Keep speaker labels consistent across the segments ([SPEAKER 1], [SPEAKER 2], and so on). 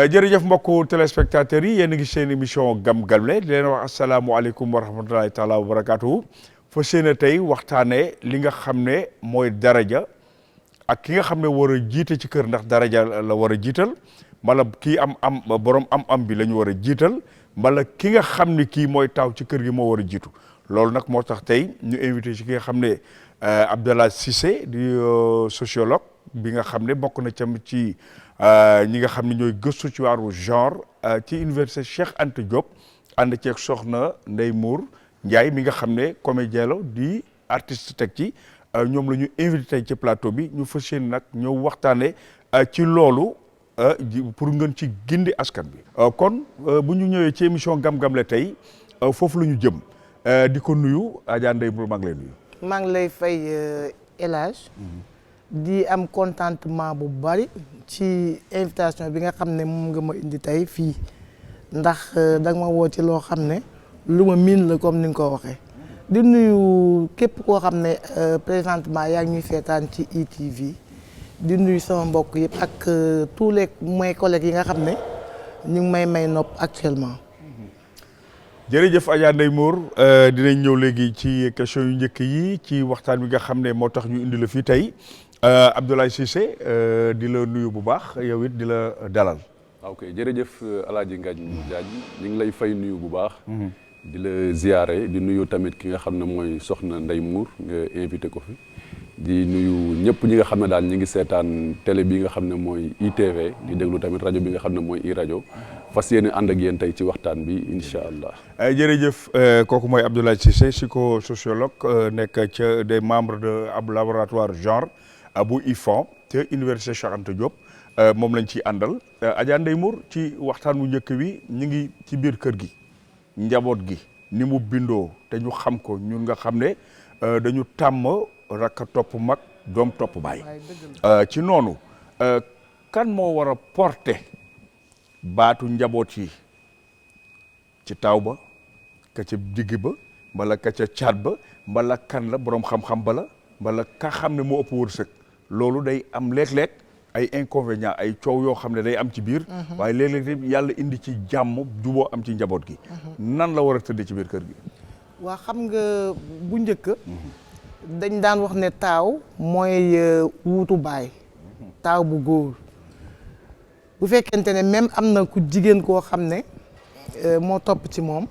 [SPEAKER 1] jërëjëf mbokku téléspectateurs yi yéen a ngi seen émission Gam-Gamle di leen wax asalaamualeykum wa rahmatulahi taala wa barakaatuhu fa seen tey waxtaanee li nga xam ne mooy daraja ak ki nga xam ne war a jiite ci kër ndax daraja la war a jiital mbala kii am borom am bi la ñu war a jiital mbala ki nga xam ne kii mooy taaw ci kër gi moo war a jiitu loolu nag moo tax tey ñu invité ci ki nga xam ne Abdallah Cissé di sociologue bi nga xam ne bokk na cam ci ñi nga xam ne ñooy gëstu ci wàllu genre ci université Cheikh Anta Diop ànd ceeg soxna Ndeye Mour Ndiaye mi nga xam ne comédien la di artiste teg ci ñoom la ñu invité ci plateau bi ñu fas yéene nag ñëw waxtaane ci loolu pour ngeen ci gindi askan bi kon bu ñu ñëwee ci émission Gam-Gamle tey foofu la ñu jëm di ko nuyu Adja Ndeye Mour maa ngi lay nuyu. maa
[SPEAKER 2] ngi lay fay El Hadj di am contentement bu bari ci invitation bi nga xam ne moom nga ma indi tey fii ndax da nga ma woo ci loo xam ne lu ma miin la comme ni nga ko waxee di nuyu képp koo xam ne présentement yaa ngi ñuy seetaan ci ITV di nuyu sama mbokk yëpp ak tous les mes collègues yi nga xam ne ñu ngi may nopp actuellement.
[SPEAKER 1] jërëjëf Adja Ndeye Mour dinañ ñëw léegi ci question yu njëkk yi ci waxtaan bi nga xam ne moo tax ñu indi la fii tey Abdoulaye Cissé di la nuyu bu baax yow it di la dalal.
[SPEAKER 3] ok jërëjëf El Hadj Ngagne Diagne ñu ngi lay fay nuyu bu baax. di la ziyaare di nuyu tamit ki nga xam ne mooy soxna Ndeye Mour nga invité ko fi. di nuyu ñëpp ñi nga xam ne daal ñi ngi seetaan télé bi nga xam ne mooy ITV di déglu tamit rajo bi nga xam ne mooy i rajo fas yéene ànd ak yéen tey ci waxtaan bi incha allah.
[SPEAKER 1] jërëjëf kooku mooy Abdoulaye Cissé psychosociologue nekk ca des membres de ab laboratoire genre bu IFAN te université Cheikh Anta Diop moom lañ ciy àndal Adja Ndeye Mour ci waxtaan wu njëkk wi ñu ngi ci biir kër gi njaboot gi ni mu bindoo te ñu xam ko ñun nga xam ne dañu tàmm rakk topp mag doom topp baay ci noonu kan moo war a porter baatu njaboot yi ci taaw ba ka ca digg ba mbala ka ca caat ba mbala kan la boroom xam-xam ba la mbala ka xam ne moo ëpp wërsëg loolu day am léeg-léeg ay inconvénients ay coow yoo xam ne day am ci biir waaye léeg-léeg yàlla indi ci jàmm juboo am ci njaboot gi nan la war a tëddee ci biir kër gi
[SPEAKER 2] waa xam nga bu njëkk dañ daan wax ne taaw mooy wuutu baay taaw bu góor bu fekkente ne même am na ku jigéen koo xam ne moo topp ci moom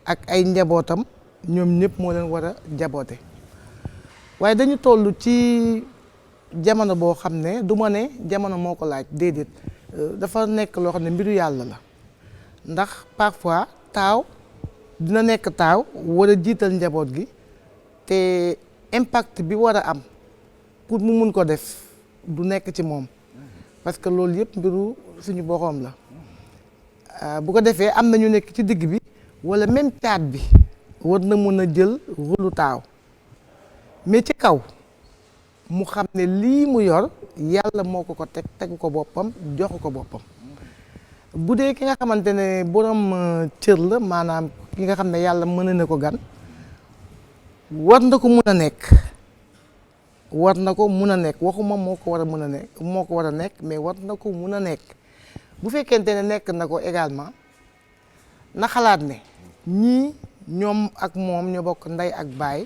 [SPEAKER 2] ak ay njabootam ñoom ñëpp moo leen war a jaboote waaye dañu toll ci jamono boo xam ne du ma ne jamono moo ko laaj déedéet dafa nekk loo xam ne mbiru yàlla la ndax parfois taaw dina nekk taaw war a jiital njaboot gi te impact bi war a am pour mu mun ko def du nekk ci moom parce que loolu yëpp mbiru suñu boroom la bu ko defee am na ñu nekk ci digg bi walla même caat bi war na mun a jël rôlu taaw mais ci kaw mu xam ne lii mu yor yàlla moo ko tegu ko boppam joxu ko boppam bu dee ki nga xamante ne boroom cër la maanaam ki nga xam ne yàlla mën na ko gan war na ko mun a nekk waxuma moo ko war a mën a nekk moo ko war a nekk mais war na ko mun a nekk bu fekkente ne nekk na ko également na xalaat ne ñii ñoom ak moom ñu bokk ndey ak baay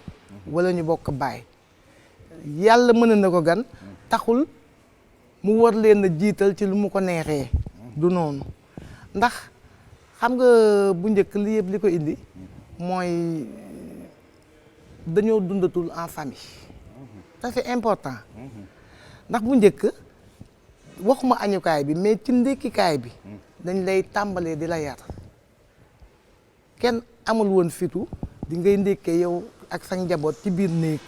[SPEAKER 2] walla ñu bokk baay yàlla mën na ko gan taxul mu war leen a jiital ci lu mu ko neexee du noonu ndax xam nga bu njëkk li yëpp li ko indi mooy dañoo dundatul en famille ça c'est important ndax bu njëkk waxuma añukaay bi mais ci ndékkikaay bi dañ lay tàmbalee di la yar kenn amul woon fitu di ngay ndékkee yow ak sa njaboot ci biir néeg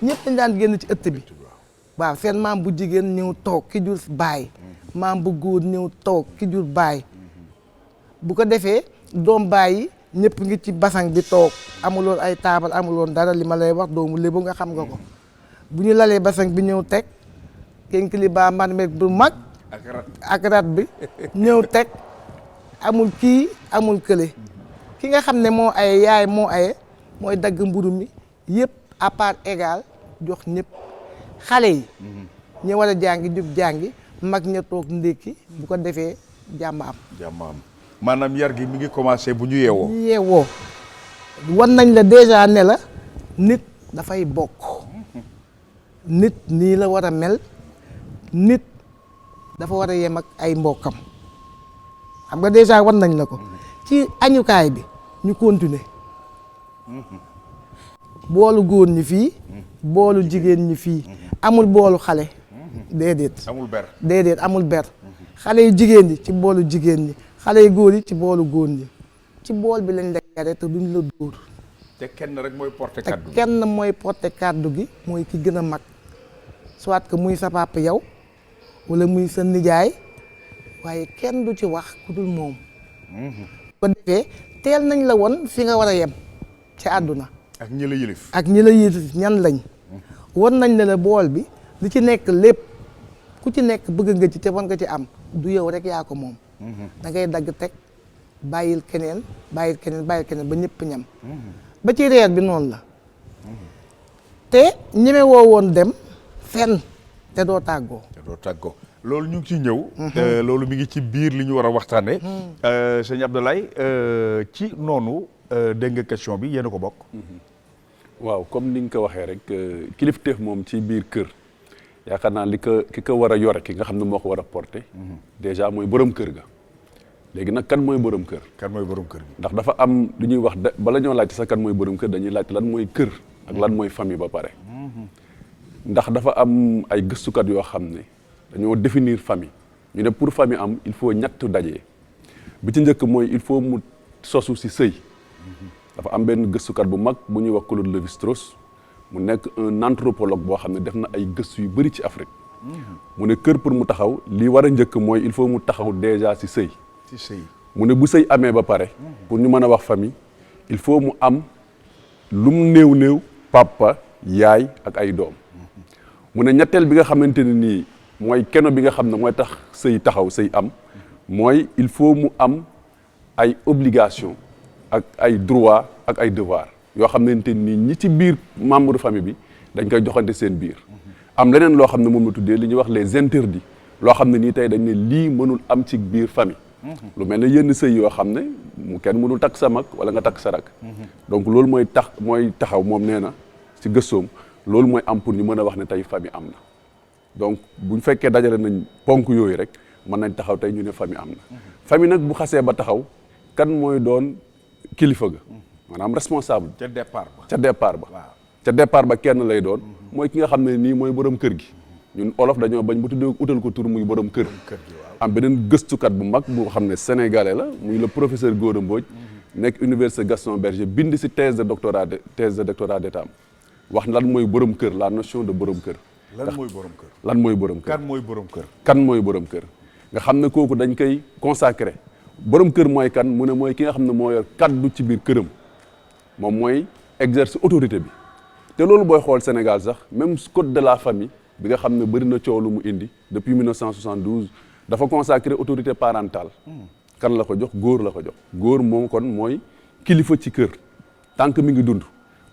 [SPEAKER 2] ñëpp dañ daan génn ci ëtt bi waaw seen maam bu jigéen ñëw toog ki jur baay maam bu góor ñëw toog ki jur baay bu ko defee doom baay yi ñëpp ngi ci basang bi toog amuloon ay taabal amuloon dara li ma lay wax doomu lébu nga xam nga ko bu ñu lalee basang bi ñëw teg kénkili baa marmet bu mag ak rat bi ñëw teg amul kii amul kële ki nga xam ne moo aye yaay moo aye mooy dagg mburu mi yëpp à part égal jox ñëpp xale yi ñu war a jàngi jub jàngi mag ña toog ndékki bu ko defee jàmm am.
[SPEAKER 1] jàmm am maanaam yar gi mi ngi commencé bu ñu yeewoo.
[SPEAKER 2] ñu yeewoo wan nañ la déjà ne la nit dafay bokk nit nii la war a mel nit dafa war a yem ak ay mbokkam xam nga déjà wan nañ la ko ci añukaay bi ñu continuer boolu góor ñi fii boolu jigéen ñi fii amul boolu xale déedéet
[SPEAKER 1] amul ber
[SPEAKER 2] déedéet amul ber xale yu jigéen ñi ci boolu jigéen ñi xale yu góor yi ci boolu góor ñi ci bool bi lañ la yare te duñ la dóor
[SPEAKER 1] te kenn rek mooy porté
[SPEAKER 2] te
[SPEAKER 1] kaddu
[SPEAKER 2] kenn mooy porté kaddu gi mooy ki gën a mag soit que muy sa papa yow wala muy sa nijaay waaye kenn du ci wax ku dul moom ko defee teel nañ la woon fi nga war a yem ci àdduna
[SPEAKER 1] ak ñi la yilif
[SPEAKER 2] ak ñi la yilif ñan lañ won nañ ne la bool bi li ci nekk lépp ku ci nekk bëgg nga ci te war nga ci am du yow rek yaa ko moom da ngay dagg teg bàyyil keneen ba ñëpp ñam ba ci reer bi noonu la te ñeme woo woon dem fenn te doo tàggoo
[SPEAKER 1] loolu ñu ngi ci ñëw loolu mi ngi ci biir li ñu war a waxtaane sëñ Abdoulaye ci noonu dégg nga question bi yéen a ko bokk
[SPEAKER 3] waaw comme ni nga ko waxee rek kilifteef moom ci biir kër yaakaar naa ki ko war a yore ki nga xam ne moo ko war a porter déjà mooy borom kër ga léegi nag kan mooy borom kër
[SPEAKER 1] kan mooy borom kër gi
[SPEAKER 3] ndax dafa am lu ñuy wax bala ñoo laajte sax kan mooy borom kër dañuy laajte lan mooy kër ak lan mooy famille ba pare ndax dafa am ay gëstukat yoo xam ne dañoo définir famille ñu ne pour famille am il faut ñett daje bi ci njëkk mooy il faut mu sosu si sëy dafa am benn gëstukat bu mag bu ñuy wax Claude Lévi-Strauss mu nekk un anthropologue boo xam ne def na ay gëstu yu bëri ci Afrique mu ne kër pour mu taxaw li war a njëkk mooy il faut mu taxaw déjà si sëy mu ne bu sëy amee ba pare pour ñu mën a wax famille il faut mu am lu mu néew papa yaay ak ay doom mu ne ñetteel bi nga xamante ne nii mooy keno bi nga xam ne mooy tax sëy taxaw sëy am mooy il faut mu am ay obligation ak ay droit ak ay devoir yoo xamante ni ñi ci biir membre famille bi dañ koy joxante seen biir am leneen loo xam ne moom la tuddee li ñuy wax les interdits loo xam ne nii tey dañ ne lii mënul am ci biir famille lu mel ne yenn sëy yoo xam ne mu kenn mënul takk sa mag wala nga takk sa rak donc loolu mooy taxaw moom nee na ci gëstoom loolu mooy am pour ñu mën a wax ne tey famille am na donc buñ fekkee dajale nañ ponk yooyu rek mën nañ taxaw tey ñu ne famille am na famille nag bu xasee ba taxaw kan mooy doon kilifa ga maanaam responsable
[SPEAKER 1] ca
[SPEAKER 3] départ ba kenn lay doon mooy ki nga xam ne nii mooy borom kër gi ñun olof dañoo bañ bu tuddee utal ko tur muy borom kër am beneen gëstukat bu mag bu xam ne sénégalais la muy le professeur Gora Mbodj nekk université Gaston Berger bind si thèse de doctorat d'état wax lan mooy borom kër la notion de borom kër
[SPEAKER 1] lan mooy borom kër
[SPEAKER 3] kan mooy borom kër nga xam ne kooku dañ koy consacré borom kër mooy kan mu ne mooy ki nga xam ne moo yor kaddu ci biir këram moom mooy exerce autorité bi te loolu booy xool Sénégal sax même code de la famille bi nga xam ne bëri na coow lu mu indi depuis 1972 dafa consacré autorité parentale kan la ko jox góor la ko jox góor moom kon mooy kilifa ci kër tant que mi ngi dund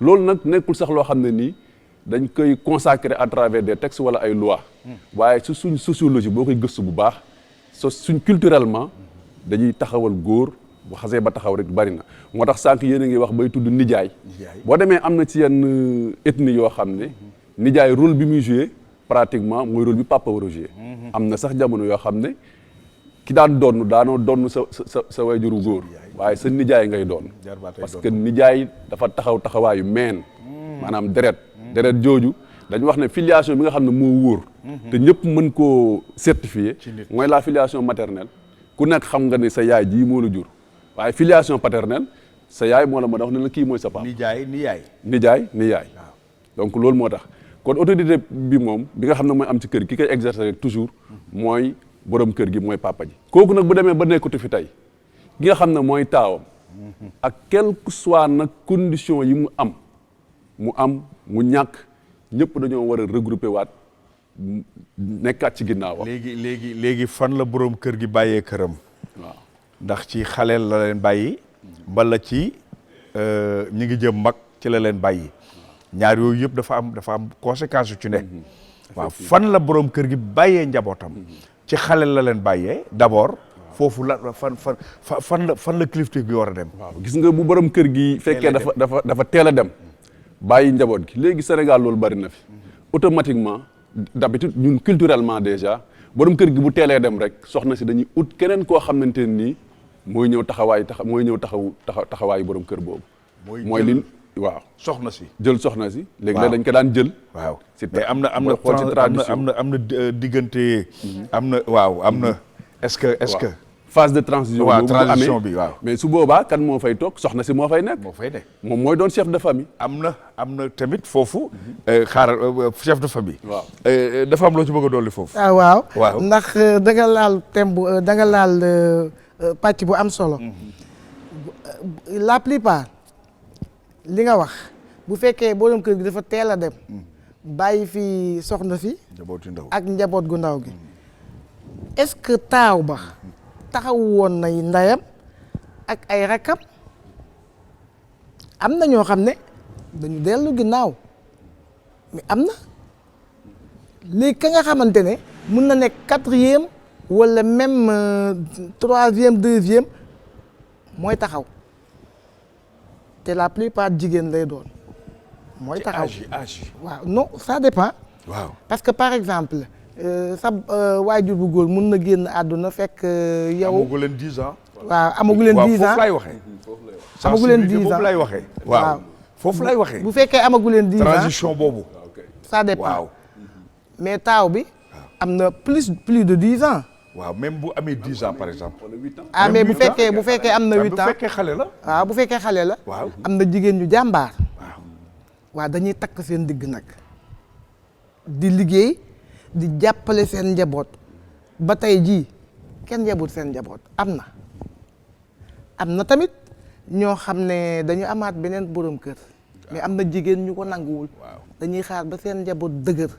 [SPEAKER 3] loolu nag nekkul sax loo xam ne nii dañ koy consacré à travers des textes wala ay lois waaye su suñ sociologie boo koy gëstu bu baax suñ culturellement dañuy taxawal góor bu xasee ba taxaw rek bari na moo tax sànq yéen a ngi wax bay tudd nijaay boo demee am na ci yenn ethnie yoo xam ne nijaay rôle bi muy joué pratiquement mooy rôle bi papa war a joué am na sax jamono yoo xam ne ki daanoo donn sa wayjuru góor waaye sa nijaay ngay doon parce que nijaay dafa taxawaayu meen maanaam deret jooju dañu wax ne filiation bi nga xam ne moo wóor te ñëpp mën koo certifier mooy la filiation maternelle ku nekk xam nga ne sa yaay ji moo la jur waaye filiation paternelle sa yaay moo la mën a wax ne la kii mooy sa papa nijaay donc loolu moo tax kon autorité bi moom bi nga xam ne mooy am ci kër ki koy exercer rek toujours mooy borom kër gi mooy papa ji kooku nag bu demee ba nekkatu fi tey ki nga xam ne mooy taawam ak quel que soit nag condition yi mu ñàkk ñëpp dañoo war a regrouper waat nekkaat ci ginnaaw.
[SPEAKER 1] léegi fan la borom kër gi bàyyee këram.
[SPEAKER 3] waaw
[SPEAKER 1] ndax ci xaleel la leen bàyyi. bala ci ñi ngi jëm mag ci la leen bàyyi. ñaar yooyu yëpp dafa am conséquence yu ci ne. waaw fan la borom kër gi bàyyee njabootam. ci xaleel la leen bàyyee d'abord. foofu la fan la kilifteef gi war a dem.
[SPEAKER 3] waaw gis nga bu borom kër gi fekkee dafa teel a dem bàyyi njaboot gi léegi Sénégal loolu bari na fi automatiquement d'habitude ñun culturellement déjà borom kër gi bu teelee dem rek soxna si dañuy ut keneen koo xamante ne nii mooy ñëw taxawaayu borom kër boobu. mooy li waaw soxna si léegi nag dañ ko daan jël.
[SPEAKER 1] waaw
[SPEAKER 3] mais am na
[SPEAKER 1] diggante. am na est-ce que.
[SPEAKER 3] phase de transition boobu bu amee
[SPEAKER 1] bi waaw.
[SPEAKER 3] mais su boobaa kan moo fay toog soxna si moo fay nekk. moom mooy doon chef de famille.
[SPEAKER 1] am na tamit foofu. xaaral chef de famille.
[SPEAKER 3] waaw
[SPEAKER 1] dafa am loo ci bëgg a dolli foofu.
[SPEAKER 2] waaw ndax da nga laal thème bu da nga laal pàcc bu am solo. la plupart li nga wax bu fekkee borom kër gi dafa teel a dem. bàyyi fi soxna si. ak njaboot gu ndaw gi. est-ce que taaw ba. taxaw woon nay ndeyam ak ay rakkam am na ñoo xam ne dañu dellu ginnaaw mais am na léegi ka nga xamante ne mun na nekk 4e wala même 3e 2e mooy taxaw te la plupart jigéen lay doon mooy taxaw waaw non ça dépend
[SPEAKER 1] waaw
[SPEAKER 2] parce que par exemple sa waajur bu góor mun na génn àdduna fekk yow.
[SPEAKER 1] amagu leen 10 ans.
[SPEAKER 2] waaw amagu leen 10 ans
[SPEAKER 1] foofu laay waxee.
[SPEAKER 2] amagu leen 10 ans
[SPEAKER 1] foofu laay waxee. waaw foofu laay waxee.
[SPEAKER 2] bu fekkee amagu leen 10 ans
[SPEAKER 1] transition boobu.
[SPEAKER 2] ça dépend
[SPEAKER 1] waaw.
[SPEAKER 2] mais taaw bi. am na plus de 10 ans.
[SPEAKER 1] waaw même bu amee 10 ans par exemple.
[SPEAKER 2] ah mais bu fekkee am na 8 ans
[SPEAKER 1] bu fekkee xale la.
[SPEAKER 2] waaw bu fekkee xale la.
[SPEAKER 1] waaw
[SPEAKER 2] am na jigéen ñu jàmbaar.
[SPEAKER 1] waaw
[SPEAKER 2] dañuy takk seen digg nag di liggéey. di jàppale seen njaboot ba tey jii kenn njabut seen njaboot am na tamit ñoo xam ne dañu amaat beneen borom kër mais am na jigéen ñu ko nanguwul. dañuy xaar ba seen njaboot dëgër.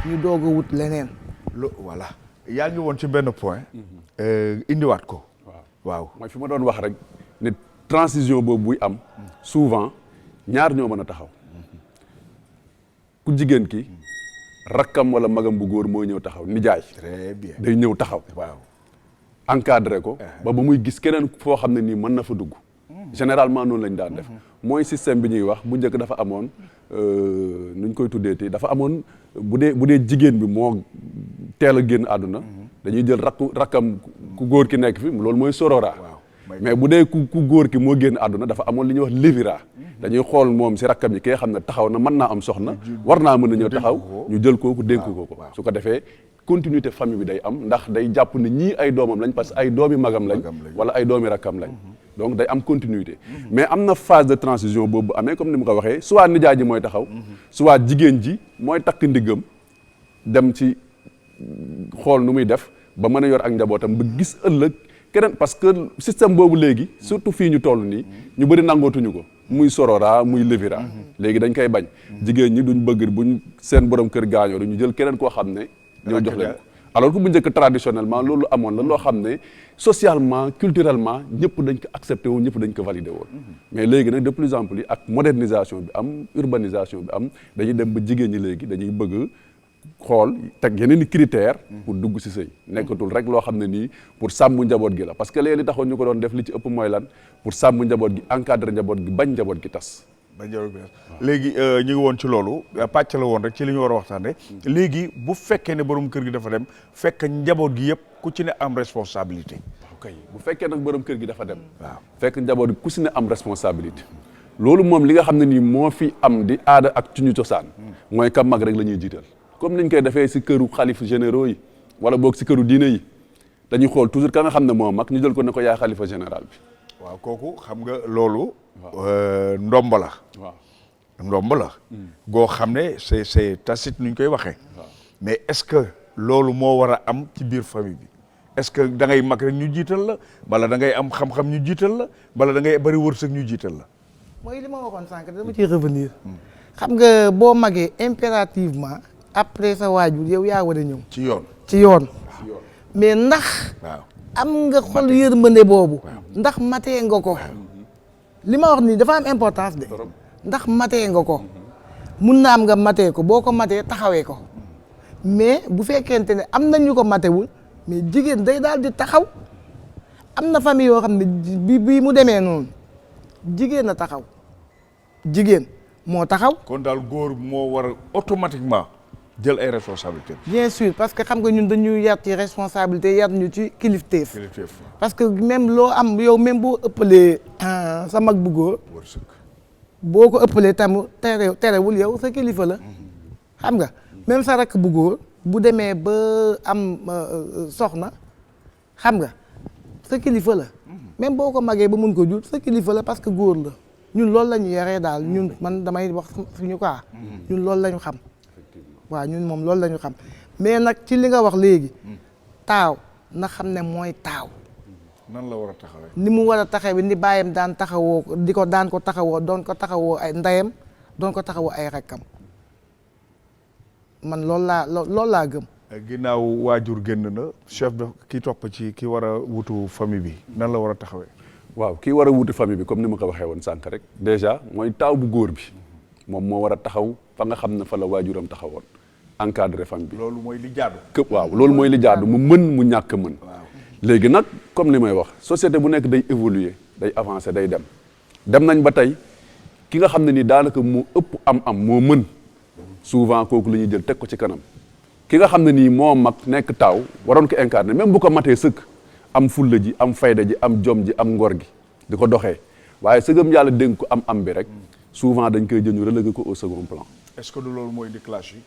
[SPEAKER 2] ñu doog a wut leneen.
[SPEAKER 1] voilà yaa ngi woon ci benn point. indiwaat ko. waaw
[SPEAKER 3] mooy fi ma doon wax rek ne transition boobu buy am souvent ñaar ñoo mën a taxaw ku jigéen ki. rakkam wala magam bu góor mooy ñëw taxaw nijaay.
[SPEAKER 1] très bien
[SPEAKER 3] day ñëw taxaw.
[SPEAKER 1] waaw
[SPEAKER 3] encadré ko. ba muy gis keneen foo xam ne nii mën na fa dugg. généralement noonu lañ daan def. mooy système bi ñuy wax bu njëkk dafa amoon nuñ koy tuddeeti dafa amoon bu dee jigéen bi moo teel a génn àdduna. dañuy jël rakkam ku góor ki nekk fi loolu mooy sorora. mais bu dee ku góor ki moo génn àdduna dafa amoon li ñuy wax lévira. dañuy xool moom si rakkam yi ki nga xam ne taxaw na mën naa am soxna war naa mën a ñëw taxaw ñu jël kooku dénk ko su ko defee continuité famille bi day am ndax day jàpp ne ñii ay doomam lañ parce que ay doomi magam lañ wala ay doomi rakkam lañ donc day am continuité mais am na phase de transition boobu amee comme ni mu ko waxee soit nijaay ji mooy taxaw soit jigéen ji mooy takk ndiggam dem ci xool nu muy def ba mën a yor ak njabootam ba gis ëllëg keneen parce que système boobu léegi surtout fii ñu toll nii ñu bëri nangootuñu ko muy sorora muy levira léegi dañ koy bañ jigéen ñi duñ bëgg buñ seen borom kër gaañoo ñu jël keneen koo xam ne ñoo jox leen ko alors que bu njëkk traditionnellement loolu amoon la loo xam ne socialement culturellement ñëpp dañ ko accepté woon ñëpp dañ ko validé woon mais léegi nag de plus en plus ak modernisation bi am urbanisation bi am dañuy dem ba jigéen ñi léegi dañuy bëgg xool teg yeneen i critères pour dugg ci sëy nekkatul rek loo xam ne nii pour sàmm njaboot gi la parce que léegi li taxoon ñu ko doon def li ci ëpp mooy lan pour sàmm njaboot gi encadrer njaboot gi bañ njaboot gi tas
[SPEAKER 1] léegi ñu ngi woon ci loolu pàcc la woon rek ci li ñu war a waxtaane léegi bu fekkee ne borom kër gi dafa dem fekk njaboot gi yëpp ku ci ne am responsabilité
[SPEAKER 3] ok bu fekkee nag borom kër gi dafa dem waaw fekk njaboot gi ku ci ne am responsabilité loolu moom li nga xam ne nii moo fi am di aada ak ci ñu cosaan mooy ka mag rek la ñuy jiital comme niñ koy defee si këru xalif généraux yi wala boog si këru diine yi dañuy xool toujours ka nga xam ne moo mag ñu jël ko ne ko yaay xalifa général bi
[SPEAKER 1] waaw kooku xam nga loolu ndomba la
[SPEAKER 3] waaw
[SPEAKER 1] ndomba la goo xam ne c'est tacite nuñ koy waxee mais est-ce que loolu moo war a am ci biir famille bi est-ce que da ngay mag rek ñu jiital la wala da ngay am xam-xam ñu jiital la wala da ngay bari wërsëg ñu jiital la
[SPEAKER 2] mooy li ma waxoon sànq dama ciy revenir xam nga boo magee impérativement après sa waajur yow yaa war a ñëw ci yoon mais ndax am nga xol yërmande boobu ndax matee nga ko li ma wax nii dafa am importance de ndax matee nga ko mun na am nga matee ko boo ko matee taxawee ko mais bu fekkente ne am na ñu ko matewul mais jigéen day daal di taxaw am na famille yoo xam ne bi mu demee noonu jigéen a taxaw jigéen moo taxaw.
[SPEAKER 1] kon daal góor moo war a automatiquement jël ay responsabilités.
[SPEAKER 2] bien sûr parce que xam nga ñun dañu yar ci responsabilité yar ñu ci kilifteef. parce que même loo am yow même boo ëppalee sa mag bu góor boo ko ëppalee tam terewul yow sa kilifa la. xam nga même sa rakk bu góor bu demee ba am soxna xam nga sa kilifa la. même boo ko magee ba mun ko jur sa kilifa la parce que góor la ñun loolu la ñu yaree daal ñun man damay wax suñu quoi. ñun loolu la ñu xam. waaw ñun moom loolu la ñu xam mais nag ci li nga wax léegi taaw na xam ne mooy taaw.
[SPEAKER 1] nan la war a taxawee.
[SPEAKER 2] ni mu war a taxawee ni baayam daan taxawoo daan ko taxawoo doon ko taxawoo ay ndeyam doon ko taxawoo ay rakkam man loolu laa gëm.
[SPEAKER 1] ginnaaw waajur génn na chef de ki topp ci ki war a wutu famille bi nan la war a taxawee.
[SPEAKER 3] waaw kii war a wuti famille bi comme ni ma ko waxee woon sànq rek déjà mooy taaw bu góor bi moom moo war a taxaw fa nga xam ne fa la waajuram taxawoon encadré famille bi.
[SPEAKER 1] loolu mooy li jaadu.
[SPEAKER 3] waaw loolu mooy li jaadu mu mën mu ñàkk mën. léegi nag comme li may wax société bu nekk day évoluer day avancer day dem nañ ba tey ki nga xam ne nii daanaka moo ëpp am moo mën souvent kooku la ñuy jël teg ko ci kanam ki nga xam ne nii moo mag nekk taaw waroon ko incarner même bu ko matee sëkk am fulla ji am fayda ji am jom ji am ngor gi di ko doxee waaye sëgëm yàlla dénk ko am bi rek souvent dañ koy jël ñu relégué ko au second plan.
[SPEAKER 1] est-ce que du loolu mooy di clash yi.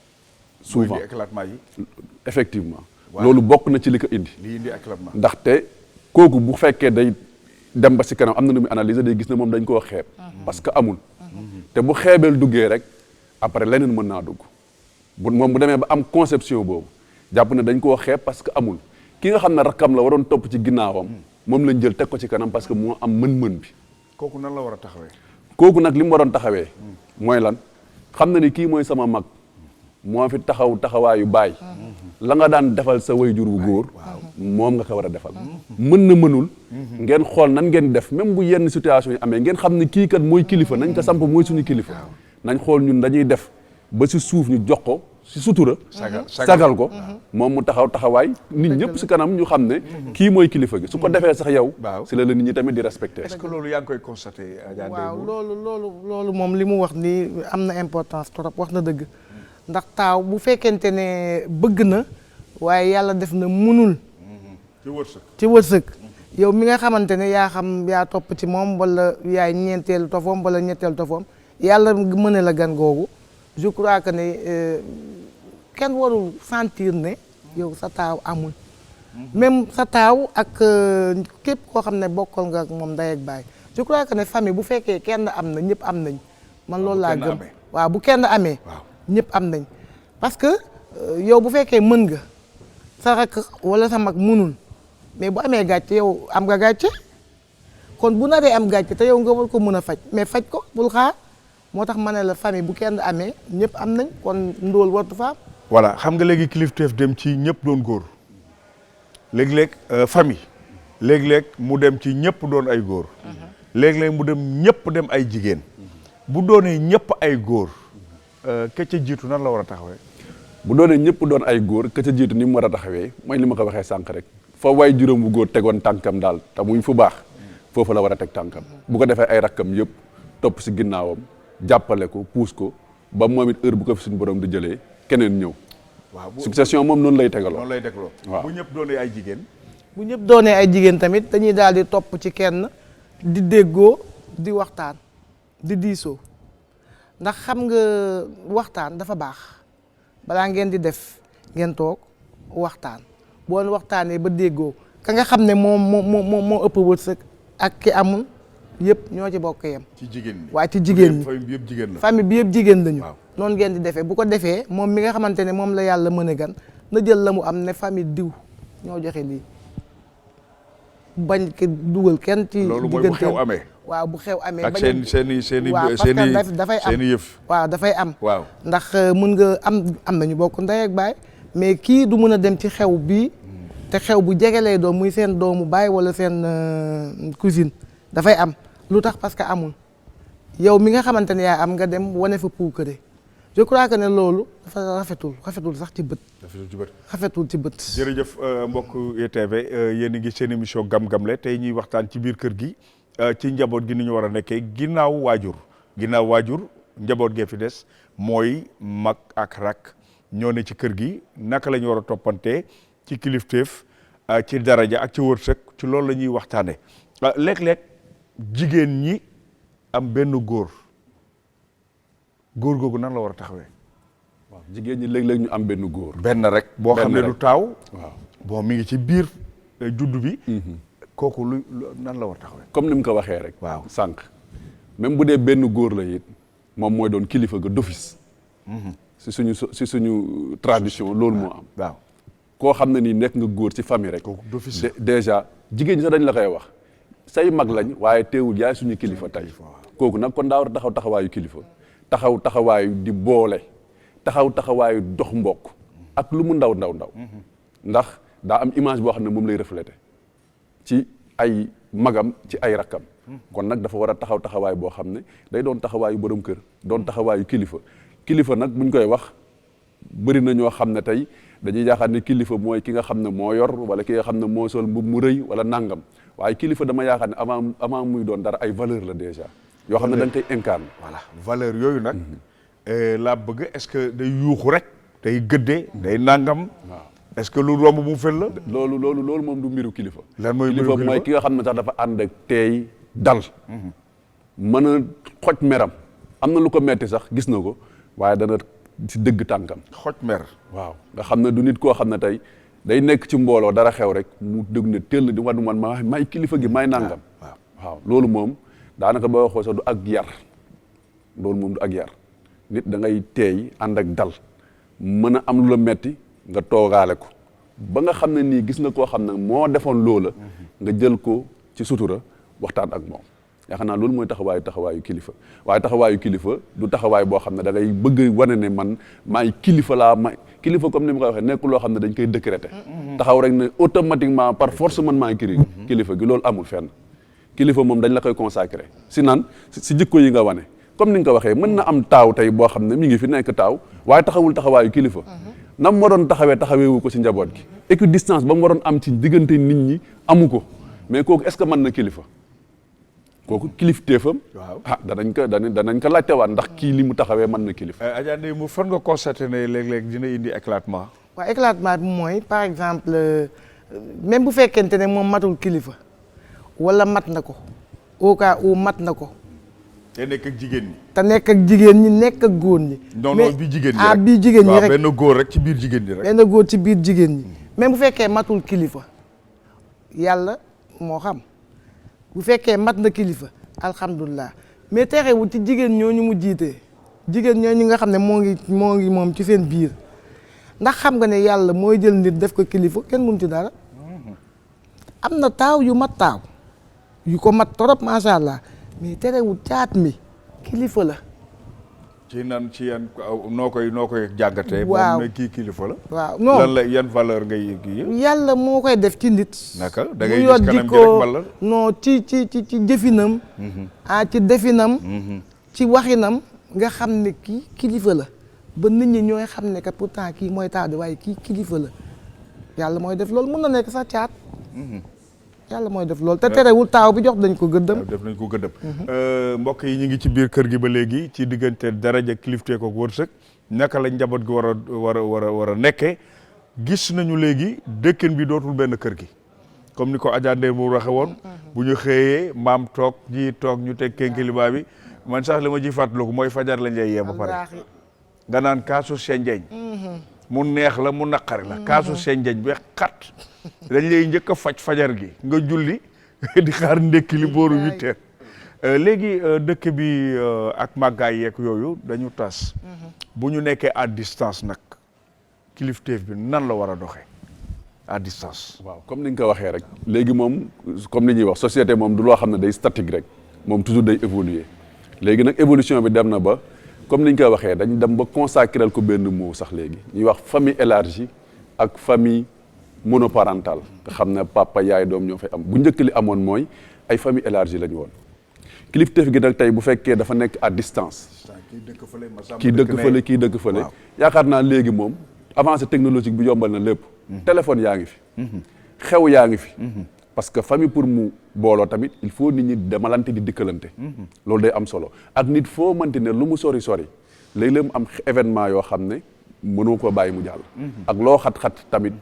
[SPEAKER 3] souvent
[SPEAKER 1] mooy di éclatement yi.
[SPEAKER 3] effectivement. loolu bokk na ci li ko indi.
[SPEAKER 1] li indi éclatement.
[SPEAKER 3] ndaxte kooku bu fekkee day dem ba si kanam am na nu muy analyser day gis ne moom dañ koo xeeb. parce que amul. te bu xeebeel duggee rek après leneen mën naa dugg. moom bu demee ba am conception boobu jàpp ne dañ koo xeeb parce que amul ki nga xam ne rakkam la waroon topp ci ginnaawam moom lañ jël teg ko ci kanam parce que moo am mën-mën bi.
[SPEAKER 1] kooku nan la war a taxawee.
[SPEAKER 3] kooku nag li mu waroon taxawee. mooy lan xam na ni kii mooy sama mag. moo fi taxawaayu baay la nga daan defal sa wayjur wu góor moom nga ko war a defal mën na mënul ngeen xool nan ngeen def même bu yenn situation yi amee ngeen xam ne kii kat mooy kilifa nañ ko samp mooy suñu kilifa nañ xool ñun dañuy def ba si suuf ñu jox ko si sutura sagal ko moom mu taxawaay nit ñëpp si kanam ñu xam ne kii mooy kilifa gi su ko defee sax yow si la nit ñi tamit di respecter.
[SPEAKER 1] est-ce que loolu yaa ngi koy constater.
[SPEAKER 2] waaw loolu moom li mu wax nii am na importance trop wax na dëgg ndax taaw bu fekkente ne bëgg na waaye yàlla def na munul ci wërsëg yow mi nga xamante ne yaa xam yaa topp ci moom wala yaay ñeenteelu tofoom wala ñetteelu tofoom yàlla mën la gan googu je crois que ne kenn warul sentir ne yow sa taaw amul même sa taaw ak képp koo xam ne bokkal nga ak moom ndey ak baay je crois que ne famille bu fekkee kenn am na ñëpp am nañ man loolu laa gëm waaw bu kenn amee ñëpp am nañ parce que yow bu fekkee mën nga sa rakk wala sa mag mënul mais bu amee gàcce yow am nga gàcce kon bu naree am gàcce te yow nga war ko mën a faj mais faj ko bul xaar moo tax ma ne la famille bu kenn amee ñëpp am nañ kon ndóol wartu fa am.
[SPEAKER 1] voilà xam nga léegi kilifteef dem ci ñëpp doon góor léeg-léeg famille léeg-léeg mu dem ci ñëpp doon ay góor léeg-léeg mu dem ñëpp dem ay jigéen bu doonee ñëpp ay góor ka ca jiitu nan la war a taxawee.
[SPEAKER 3] bu doonee ñëpp doon ay góor ka ca jiitu ni mu war a taxawee mooy li ma ko waxee sànq rek fa waay juróom bu góor tegoon tànkam daal te muy fu baax foofu la war a teg tànkam bu ko defee ay rakkam yëpp topp si ginnaawam jàppale ko puus ko ba moom it heure bu ko fi suñu borom di jëlee keneen ñëw. waaw succession moom noonu lay tegaloo.
[SPEAKER 1] noonu lay tegaloo waaw bu ñëpp doonee ay jigéen.
[SPEAKER 2] bu ñëpp doonee ay jigéen tamit dañuy daal di topp ci kenn di déggoo di waxtaan di diisoo ndax xam nga waxtaan dafa baax balaa ngeen di def ngeen toog waxtaan boo waxtaanee ba déggoo ka nga xam ne moo ëpp wërsëg ak ki amul yëpp ñoo ci bokk yem.
[SPEAKER 1] ci jigéen ñi
[SPEAKER 2] waaye ci jigéen ñi
[SPEAKER 1] famille bi yëpp jigéen la.
[SPEAKER 2] famille bi yëpp jigéen lañu. noonu ngeen di defee bu ko defee moom mi nga xamante ne moom la yàlla mën a gan na jël la mu am ne famille diw ñoo joxe lii bañ ko dugal kenn ci.
[SPEAKER 1] loolu mooy bu xew amee.
[SPEAKER 2] waaw bu xew amee.
[SPEAKER 1] ak seen
[SPEAKER 2] dafay am
[SPEAKER 1] yëf.
[SPEAKER 2] waaw dafay am.
[SPEAKER 1] waaw
[SPEAKER 2] ndax mën nga am nañu bokk ndey ak baay mais kii du mën a dem ci xew bii te xew bu jegelee doom muy seen doomu baay wala seen cousine dafay am lu tax parce que amul yow mi nga xamante ne yaa am nga dem wane fa puukare je crois que ne loolu dafa rafetul sax ci bët. rafetul ci bët.
[SPEAKER 1] jërëjëf mbokk ITV yéen a ngi seen émission gam-gamle tey ñuy waxtaan ci biir kër gi ci njaboot gi ni ñu war a nekkee ginnaaw waajur njaboot gee fi des mooy mag ak rak ñoo ne ci kër gi naka la ñu war a toppantee ci kilifteef ci daraja ak ci wërsëg ci loolu la ñuy waxtaanee léeg-léeg jigéen ñi am benn góor googu nan la war a taxawee.
[SPEAKER 3] waaw jigéen ñi léeg-léeg ñu am benn góor.
[SPEAKER 1] benn rek boo xam ne du taaw.
[SPEAKER 3] waaw
[SPEAKER 1] bon mi ngi ci biir juddu bi. kooku lu nan la war a taxawee.
[SPEAKER 3] comme ni mu ko waxee rek.
[SPEAKER 1] waaw
[SPEAKER 3] sànq même bu dee benn góor la it moom mooy doon kilifa ga d'office. si suñu tradition loolu moo am.
[SPEAKER 1] waaw
[SPEAKER 3] koo xam ne nii nekk nga góor ci famille rek.
[SPEAKER 1] kooku d'office
[SPEAKER 3] déjà jigéen ñi sax dañ la koy wax say mag lañ waaye teewul yaay suñu kilifa tey. kooku nag kon daa war a taxaw taxawaayu kilifa. taxawaayu di boole taxawaayu dox mbokk ak lu mu ndaw ndax daa am image boo xam ne moom lay refléter ci ay magam ci ay rakkam kon nag dafa war a taxawaay boo xam ne day doon taxawaayu borom kër doon taxawaayu kilifa nag buñ koy wax bëri na ñoo xam ne tey dañuy yaakaar ne kilifa mooy ki nga xam ne moo yor wala ki nga xam ne moo sol mbubb mu rëy wala nangam waaye kilifa dama yaakaar ne avant muy doon dara ay valeur la déjà yoo xam ne da nga koy incarne.
[SPEAKER 1] voilà valeur yooyu nag laa bëgg est-ce que day yuuxu rek day gëddee day nangam.
[SPEAKER 3] waaw
[SPEAKER 1] est-ce que lu romb mu fel la.
[SPEAKER 3] loolu moom du mbiru kilifa.
[SPEAKER 1] lan mooy mbiru
[SPEAKER 3] kilifa mooy ki nga xam ne sax dafa ànd ak teey dal. mën a xoj meram am na lu ko metti sax gis na ko waaye dana si dëgg tànkam.
[SPEAKER 1] xoj mer.
[SPEAKER 3] waaw nga xam ne du nit koo xam ne tey day nekk ci mbooloo dara xew rek mu dëgg ne teel di wan man may kilifa gi may nangam. waaw loolu moom. daanaka boo waxoo sax du ak yar loolu moom du ak yar nit da ngay teey ànd ak dal mën a am lu la metti nga toogaale ko ba nga xam ne nii gis nga koo xam ne moo defoon loola nga jël ko ci sutura waxtaan ak moom yaakaar naa loolu mooy taxawaayu kilifa waaye taxawaayu kilifa du taxawaay boo xam ne da ngay bëgg wane ne man maay kilifa kilifa comme ni ma koy waxee nekk loo xam ne dañ koy décréter taxaw rek ne automatiquement par force man maay kilifa gi loolu amul fenn kilifa moom dañ la koy consacré si jikko yi nga wane comme ni nga ko waxee mën na am taaw tey boo xam ne mi ngi fi nekk taaw waaye taxawul taxawaayu kilifa nam ma doon taxaweewu ko si njaboot gi équidistance ba mu waroon am ci diggante nit ñi amu ko mais kooku est-ce que mën na kilifa kooku kilifteefam. waaw danañ ko laajtewaat ndax kii li mu taxawee mën na kilifa.
[SPEAKER 1] Adja Ndeye mu fan nga constaté ne léeg-léeg dina indi éclatement.
[SPEAKER 2] waaw éclatement bi mooy par exemple même bu fekkente ne moom matul kilifa. wala mat na ko au cas où mat na ko.
[SPEAKER 1] te nekk ak jigéen ñi.
[SPEAKER 2] nekk ak góor ñi.
[SPEAKER 1] non bi jigéen ñi rek
[SPEAKER 2] bii jigéen ñi rek
[SPEAKER 1] benn góor rek ci biir jigéen ñi rek.
[SPEAKER 2] benn góor ci biir jigéen ñi. même bu fekkee matul kilifa yàlla moo xam bu fekkee mat na kilifa alhamdulilah mais terewul ci jigéen ñooñu mu jiitee jigéen ñooñu nga xam ne moo ngi moom ci seen biir ndax xam nga ne yàlla mooy jël nit def ko kilifa kenn mënu ci dara am na taaw yu mat taaw. yu ko mat torop macha allah mais terewul caat mi kilifa la.
[SPEAKER 1] ci yan noo koy jàngatee.
[SPEAKER 2] waaw
[SPEAKER 1] moom kii kilifa la.
[SPEAKER 2] waaw non
[SPEAKER 1] lan la yan valeur ngay kii.
[SPEAKER 2] yàlla moo koy def ci nit.
[SPEAKER 1] naka da ngay gis kanam gi rek valeur
[SPEAKER 2] non ci jëfinam. ci definam. ci waxinam nga xam ne kii kilifa la ba nit ñi ñooy xam ne que pourtant kii mooy taaw de waaye kii kilifa la yàlla mooy def loolu mën na nekk sax caat. yàlla mooy def loolu te terewul taaw bi jox nañ ko gëddëm.
[SPEAKER 1] def nañ ko gëddëm. mbokk yi ñu ngi ci biir kër gi ba léegi ci diggante daraja kilifte ko wërsëg naka la njaboot gi war a nekkee gis nañu léegi dëkkin bi dootul benn kër gi comme ni ko Adja Ndeye mu waxe woon. bu ñu xëyee maam toog ji toog ñu teg kénkiliba bi man sax li ma ji fàttaliku mooy fajar lañ lay yee ba pare. nga naan kaasu senjeeñ mu neex la mu naqari la kaasu senjeeñ bi xat dañ lay njëkk a faj fajar gi nga julli di xaar ndékki li booru 8 heures léegi dëkk bi ak màggaay yeeg yooyu dañu tas bu ñu nekkee à distance nag kilifteef bi nan la war a doxee à distance.
[SPEAKER 3] waaw comme ni nga ko waxee rek léegi moom comme ni ñuy wax société moom du loo xam ne day statique rek moom toujours day évoluer léegi nag évolution bi dem na ba comme ni ñu koy waxee dañ dem ba consacrer ko benn mot sax léegi ñuy wax famille élargie ak famille monoparentale nga xam ne papa yaay doom ñoo fay am bu njëkk li amoon mooy ay famille élargie la ñu woon kilifteef gi nag tey bu fekkee dafa nekk à distance kii dëkk fële yaakaar naa léegi moom avancée technologique bi yombal na lépp téléphone yaa ngi fi xew yaa ngi fi parce que famille pour mu booloo tamit il faut nit ñi demalante di dikkalante loolu day am solo ak nit foo mënti ne lu mu sori léeg-léeg mu am événement yoo xam ne mënoo ko bàyyi mu jàll ak loo xat-xat tamit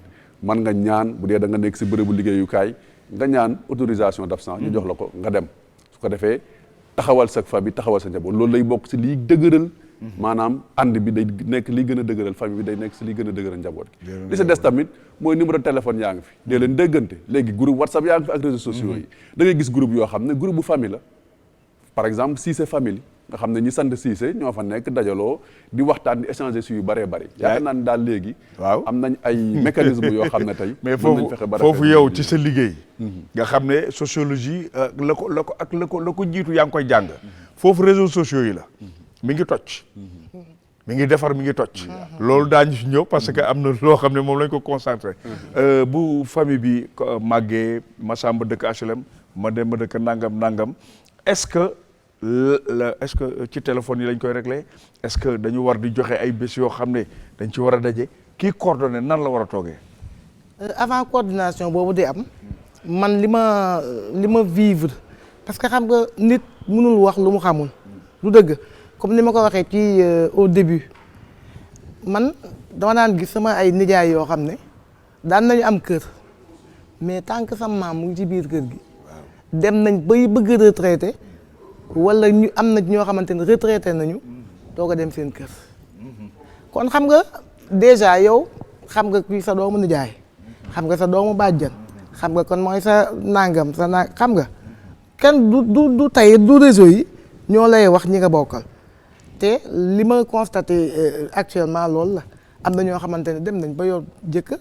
[SPEAKER 3] man nga ñaan bu dee da nga nekk si bërëbu liggéeyukaay nga ñaan autorisation d'absence ñu jox la ko nga dem su ko defee taxawal sa famille taxawal sa njaboot loolu lay bokk si liy dëgëral maanaam ànd bi day nekk liy gën a dëgëral famille bi day nekk si liy gën a dëgëral njaboot gi li si des tamit mooy numéro de téléphone yaa ngi fi dee leen déggante léegi groupe WhatsApp yaa ngi fi ak réseaux sociaux yi da ngay gis groupe yoo xam ne groupe bu famille la par exemple Cissé famille nga xam ne ñi sant Cissé ñoo fa nekk dajaloo di waxtaan di échanger si yu bëree bëri yaakaar naa ne daal léegi waaw am nañ ay mécanisme yoo xam ne tey
[SPEAKER 1] mais foofu yow ci sa liggéey nga xam ne sociologie la ko jiitu yaa ngi koy jàng foofu réseaux sociaux yi la mi ngi toj mi ngi defar mi ngi toj loolu daañu si ñëw parce que am na loo xam ne moom lañ ko concentré bu famille bi màggee Massamba dëkk HLM ma dem ma dëkk nangam est-ce que ci téléphone yi lañ koy réglé est-ce que dañu war di joxe ay bés yoo xam ne dañ ci war a daje kii coordonné nan la war a toogee
[SPEAKER 2] avant coordination boobu di am man li ma vivre parce que xam nga nit mënul wax lu mu xamul lu dëgg comme ni ma ko waxee ci au début man dama daan gis sama ay nijaay yoo xam ne daan nañu am kër mais tant que sama maam mu ngi ci biir kër gi dem nañ bay bëgg retraité wala ñu am na ñoo xamante ne retraité nañu doog a dem seen kër kon xam nga déjà yow xam nga kuy sa doomu nijaay xam nga sa doomu bàjjan xam nga kon mooy sa nangam xam nga kenn du tey du réseau yi ñoo lay wax ñi nga bokkal te li ma constaté actuellement loolu la am na ñoo xamante ne dem nañ ba yor jëkkër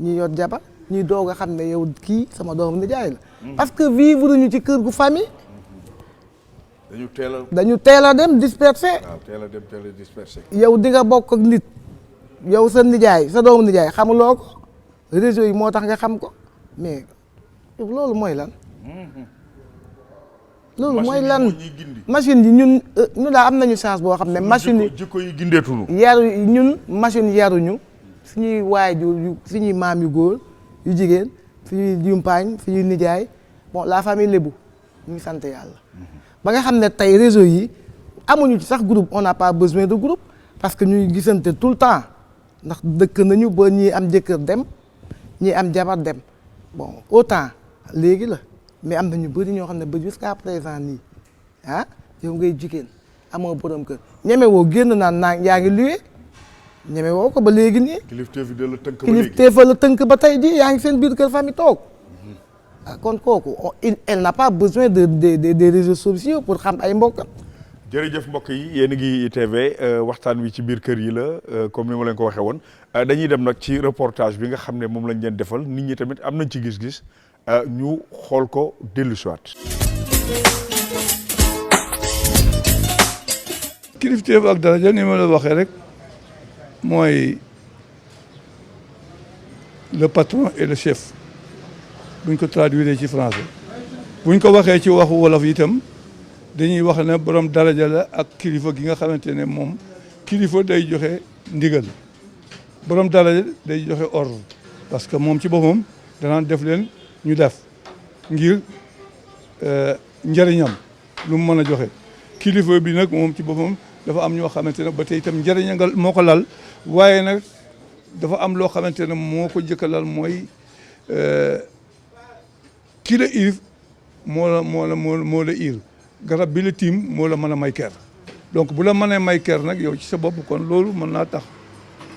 [SPEAKER 2] ñi yor jabar ñuy doog a xam ne yow kii sama doomu nijaay la parce que vivre ñu ci kër gu famille dañu teel a dem dispersé yow di nga bokk ak nit yow sa nijaay sa doomu nijaay xamuloo ko réseau yi moo tax nga xam ko mais loolu mooy lan loolu mooy lan machine yi ñun daal am nañu chance boo xam ne machine yi
[SPEAKER 1] jikko yi gindeetuñu
[SPEAKER 2] ñun machine yaruñu suñuy waajur yu suñuy maam yu góor yu jigéen suñuy yumpaañ suñuy nijaay bon la famille lébu ñu ngi sant yàlla ba nga xam ne tey réseau yi amuñu ci sax groupe on n'a pas besoin de groupe parce que ñuy gisante tout le temps ndax dëkk nañu ba ñii am jëkkër dem ñii am jabar dem bon autant léegi la mais am na ñu bëri ñoo xam ne ba jusqu'à présent nii yow ngay jigéen amoo borom kër ñeme woo génn naan yaa ngi luwe ñeme woo ko ba léegi nii. kilifteef la tënk ba tey jii yaa ngi seen biir kër famille toog kon kooku elle n'a pas besoin des réseaux sociaux pour xam ay mbokkam.
[SPEAKER 1] jërëjëf mbokk yi yéen a ngi ITV waxtaan wi ci biir kër yi la comme ni ma leen ko waxee woon dañuy dem nag ci reportage bi nga xam ne moom lañ leen defal nit ñi tamit am nañ ci gis-gis ñu xool ko dellu si waat.
[SPEAKER 4] kilifteef ak daraja ni ma la waxee rek mooy le patron et le chef buñ ko traduire ci français buñ ko waxee ci waxu wolof itam dañuy wax ne borom daraja la ak kilifa gi nga xamante ne moom kilifa day joxe ndigal borom daraja day joxe ordre parce que moom ci boppam danaan def leen ñu def ngir njëriñam lu mu mën a joxe kilifa bi nag moom ci boppam dafa am ñoo xamante ne ba tey itam njëriñ nga moo ko lal waaye nag dafa am loo xamante ne moo ko jëkka lal mooy kii la ilif moo la ir garab bi la tiim moo la mën a may ker donc bu la mënee may ker nag yow ci sa bopp kon loolu mën naa tax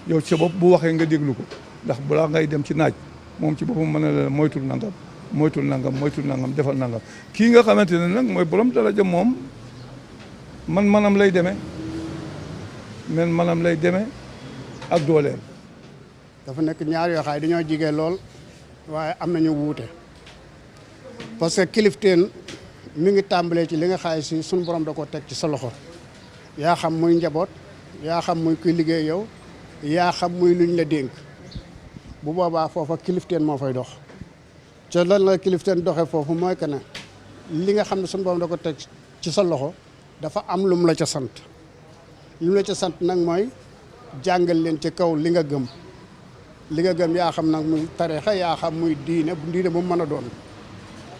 [SPEAKER 4] yow ci sa bopp bu waxee nga déglu ko ndax balaa ngay dem ci naaj moom ci boppam mën na la moytul nangam moytul nangam defal nangam kii nga xamante ne nag mooy borom daraja moom manam lay demee manam lay demee ak dooleel.
[SPEAKER 5] dafa nekk ñaar yoo xam dañoo jigee lool waaye am nañu wuute parce que kilifteen mi ngi tàmbalee ci li nga xaay si suñu borom da ko teg ci sa loxo yaa xam muy njaboot yaa xam muy kuy liggéey yow yaa xam muy luñ la dénk bu boobaa foofa kilifteen moo fay dox ca lan la kilifteen doxee foofu mooy que ne li nga xam ne suñu borom da ko teg ci sa loxo dafa am lu mu la ca sant li mu la ca sant nag mooy jàngal leen ci kaw li nga gëm yaa xam nag muy tarixa yaa xam muy diine bu mën a doon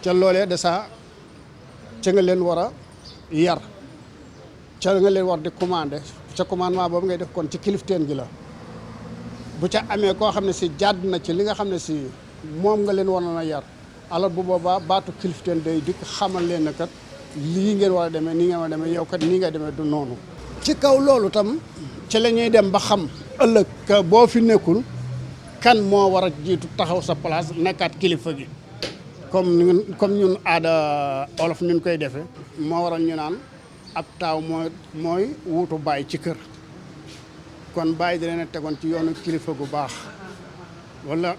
[SPEAKER 5] ca loolee de ça ca nga leen war a yar ca nga leen war di commandé ca commandement boobu ngay def kon ci kilifteen gi la bu ca amee koo xam ne si jàdd na ci li nga xam ne si moom nga leen waroon a yar alors bu boobaa baatu kilifteen day dikk xamal leen ne kat lii ngeen war a demee nii ngeen war a demee yow kat nii nga demee du noonu. ci kaw loolu tam ci la ñuy dem ba xam ëllëg boo fi nekkul kan moo war a jiitu taxaw sa place nekkaat kilifa gi comme ñun aada olof ñun koy defee moo waral ñu naan ab taaw mooy wuutu baay ci kër kon baay di leen a tegoon ci yoonu kilifa gu baax wala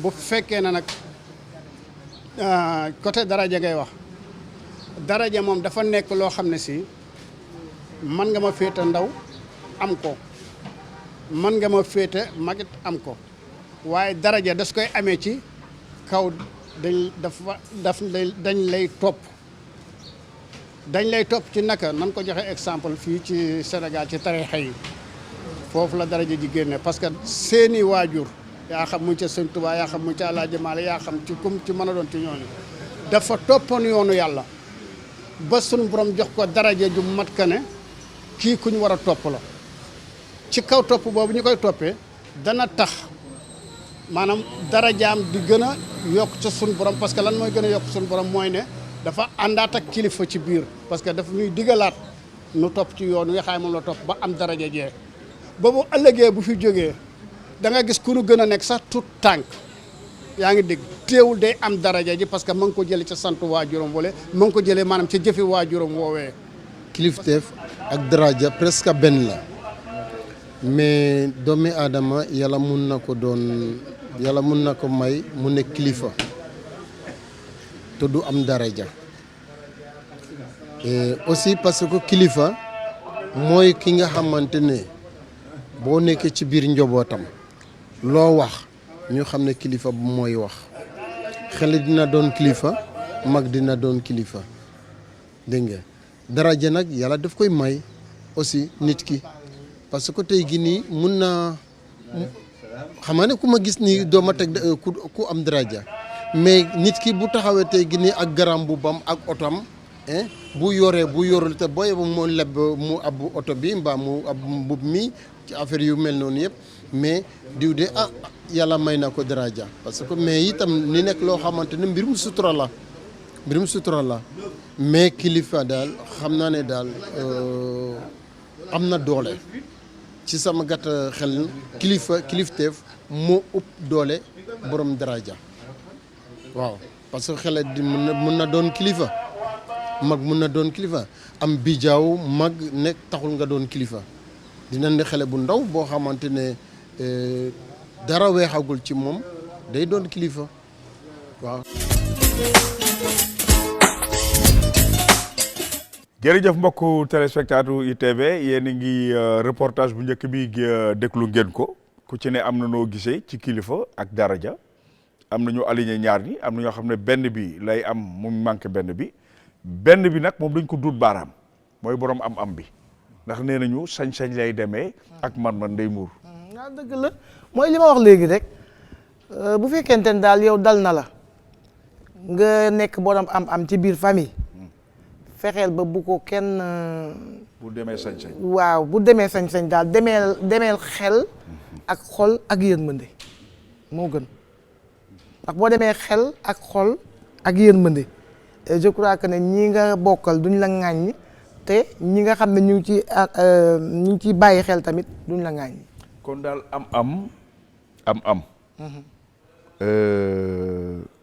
[SPEAKER 5] bu fekkee ne nag côté daraja ngay wax daraja moom dafa nekk loo xam ne si man nga ma féete ndaw am ko man nga ma féete magit am ko waaye daraja das koy amee ci kaw dañ lay topp ci naka nan ko joxe exemple fii ci Sénégal ci tarixa yi foofu la daraja ji génne parce que seeni waajur yaa xam mu ca Sëñ Tuubaa yaa xam mu ca Alaaji Maalik yaa xam ci kum ci mën a doon ci ñooñu dafa toppoon yoonu yàlla ba suñ borom jox ko daraja ju mat ka ne kii ku ñu war a topp la ci kaw topp boobu ñu koy toppee dana tax maanaam darajaam di gën a yokk ca suñ borom parce que lan mooy gën a yokk suñ borom mooy ne dafa àndaat ak kilifa ci biir parce que dafa ñuy digalaat nu topp ci yoon wi nga xam moom la topp ba am daraja jee ba bu ëllëgee bu fi jógee da nga gis ku nu gën a nekk sax tout tànk yaa ngi dégg teewul day am daraja ji parce que ma ngi ko jëlee ca sant waajuram wala ma ngi ko jëlee maanaam ca jëfi waajuram woowee.
[SPEAKER 6] kilifteef ak daraja presque benn la mais doomi aadama yàlla mun na ko may mu nekk kilifa te du am daraja et aussi parce que kilifa mooy ki nga xamante ne boo nekkee ci biir njobootam loo wax ñu xam ne kilifa bu mooy wax xale dina doon kilifa mag dina doon kilifa dégg nga daraja nag yàlla daf koy may aussi nit ki parce que tey gi nii mun naa xam nga ne ku ma gis nii doo ma teg ku am daraja mais nit ki bu taxawee tey gi nii ak garam bu bam ak otom bu yorul te booy mu leb mu ab oto bi mbaa mu ab mbub mi ci affaire yu mel noonu yëpp mais diw de yàlla may na ko daraja parce que mais itam ni nekk loo xamante ne mbirum sutura la mais kilifa daal xam naa ne daal am na doole ci sama gàtt xel kilifteef moo ëpp doole borom daraja waaw parce que xale di mun na doon kilifa mag mun na doon kilifa am bijaaw mag nekk taxul nga doon kilifa dina ne xale bu ndaw boo xamante ne dara weexagul ci moom day doon kilifa waaw.
[SPEAKER 1] jërëjëf mbokku téléspectateur ITV yéen a ngi reportage bu njëkk bi déglu ngeen ko ku ci ne am na noo gisee ci kilifa ak daraja am na ñu aligné ñaar ñi am na ñoo xam ne benn bi lay am mu manqué benn bi nag moom dañ ko duut baaraam mooy borom am bi ndax nee nañu sañ-sañ lay demee ak man day muur.
[SPEAKER 2] waaw dëgg la mooy li ma wax léegi rek bu fekkente ne daal yow dal na la nga nekk borom am ci biir famille. fexeel ba bu ko kenn.
[SPEAKER 1] bu demee sañ-sañ.
[SPEAKER 2] waaw bu demee sañ-sañ daal demeel xel ak xol ak yërmande moo gën ndax boo demee xel ak xol ak yërmande je crois que ne ñi nga bokkal duñ la ŋàññi te ñi nga xam ne ñu ngi ci bàyyi xel tamit duñ la ŋàññi.
[SPEAKER 1] kon daal am.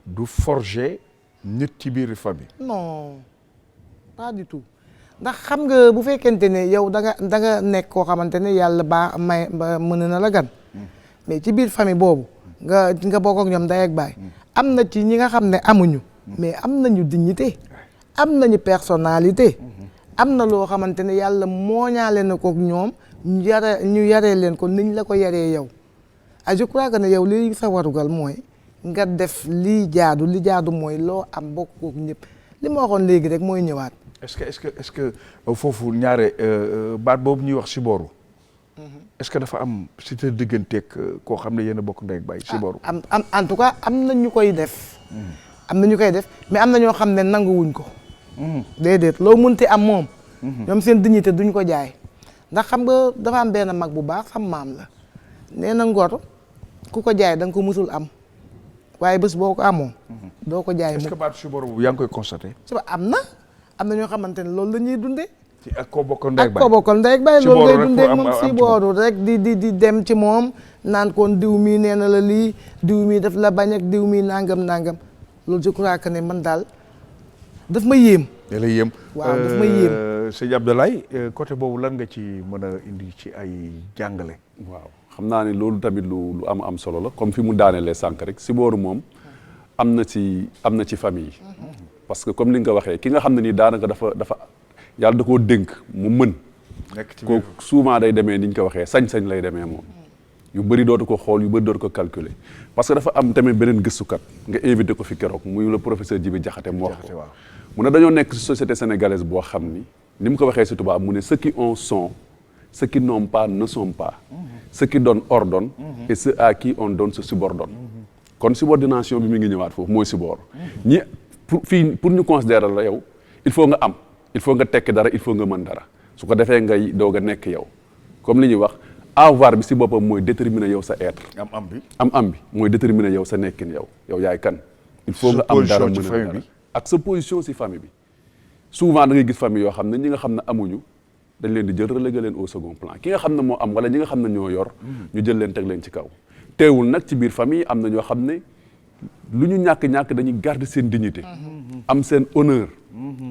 [SPEAKER 1] du forger nit ci biir famille.
[SPEAKER 2] non. pas du tout ndax xam nga bu fekkente ne yow da nga nekk koo xamante ne yàlla mën na la gan mais ci biir famille boobu nga bokk ak ñoom ndey ak baay am na ci ñi nga xam ne amuñu mais am nañu dignité am nañu personnalité am na loo xamante ne yàlla mooñaale na ko ñoom ñu yaree leen ko niñ la ko yaree yow je crois que ne yow li sa warugal mooy nga def li jaadu mooy loo am bokk kook ñëpp li ma waxoon léegi rek mooy ñëwaat.
[SPEAKER 1] est-ce que foofu ñaare baat boobu ñuy wax Sibooru. est-ce que dafa am si te digganteeg koo xam ne yéen a bokk ndey ak baay Sibooru.
[SPEAKER 2] am en tout cas am na ñu koy def. am na ñu koy def mais am na ñoo xam ne nanguwuñ ko. déedéet loo munti am moom. ñoom seen dignité duñ ko jaay. ndax xam nga dafa am benn mag bu baax sam maam la nee na ngor ku ko jaay da nga ko musul am waaye bés boo ko amoon. doo ko jaay
[SPEAKER 1] est-ce que baatu Sibooru boobu yaa ngi koy constaté.
[SPEAKER 2] am na ñoo xamante ne loolu la ñuy dundee.
[SPEAKER 1] ci ak koo bokkal ndey ak baay
[SPEAKER 2] ak koo bokkal ndey ak baay loolu lay dundee moom
[SPEAKER 1] am
[SPEAKER 2] Sibooru rek di dem ci moom naan koon diw mii nee na la lii diw mii daf la bañ ak diw mii nangam loolu je crois que ne man daal daf ma yéem.
[SPEAKER 1] da lay yéem
[SPEAKER 2] waaw daf ma yéem.
[SPEAKER 1] sëñ Abdoulaye côté boobu lan nga ci mën a indi ci ay jàngale.
[SPEAKER 3] waaw xam naa ne loolu tamit lu am solo la comme fi mu daanelee sànq rek Sibooru moom am na ci famille yi parce que comme li nga ko waxee ki nga xam ne nii daanaka dafa yàlla da koo dénk mu mën ko souvent day demee ni ñu ko waxee sañ-sañ lay demee moom yu bëri dootu ko xool yu bëri dootu ko calculer parce que dafa am tamit beneen gëstukat nga invité ko fi keroog muy le professeur Djibi Diakhaté mu wax ko mu ne dañoo nekk société sénégalaise boo xam ni mu ko waxee si tubaab mu ne ceux qui ont sont ceux qui n'ont pas ne sont pas ceux qui donnent ordonnent et ceux à qui on donne se subordonnent kon subordination bi mi ngi ñëwaat foofu mooy Sibor ñi pour ñu considérer la yow il faut nga tekki dara il faut nga mën dara su ko defee ngay doog a nekk yow comme li ñuy wax avoir bi si boppam mooy déterminer yow sa être am bi mooy déterminer yow sa nekkin yow yaay kan il faut nga am dara mën a dara ak sa position si famille bi souvent da ngay gis famille yoo xam ne ñi nga xam ne amuñu dañ leen di jël relégué leen au second plan ki nga xam ne moo am wala ñi nga xam ne ñoo yor ñu jël leen teg leen ci kaw teewul nag ci biir famille am na ñoo xam ne lu ñu ñàkk dañuy garder seen dignité am seen honneur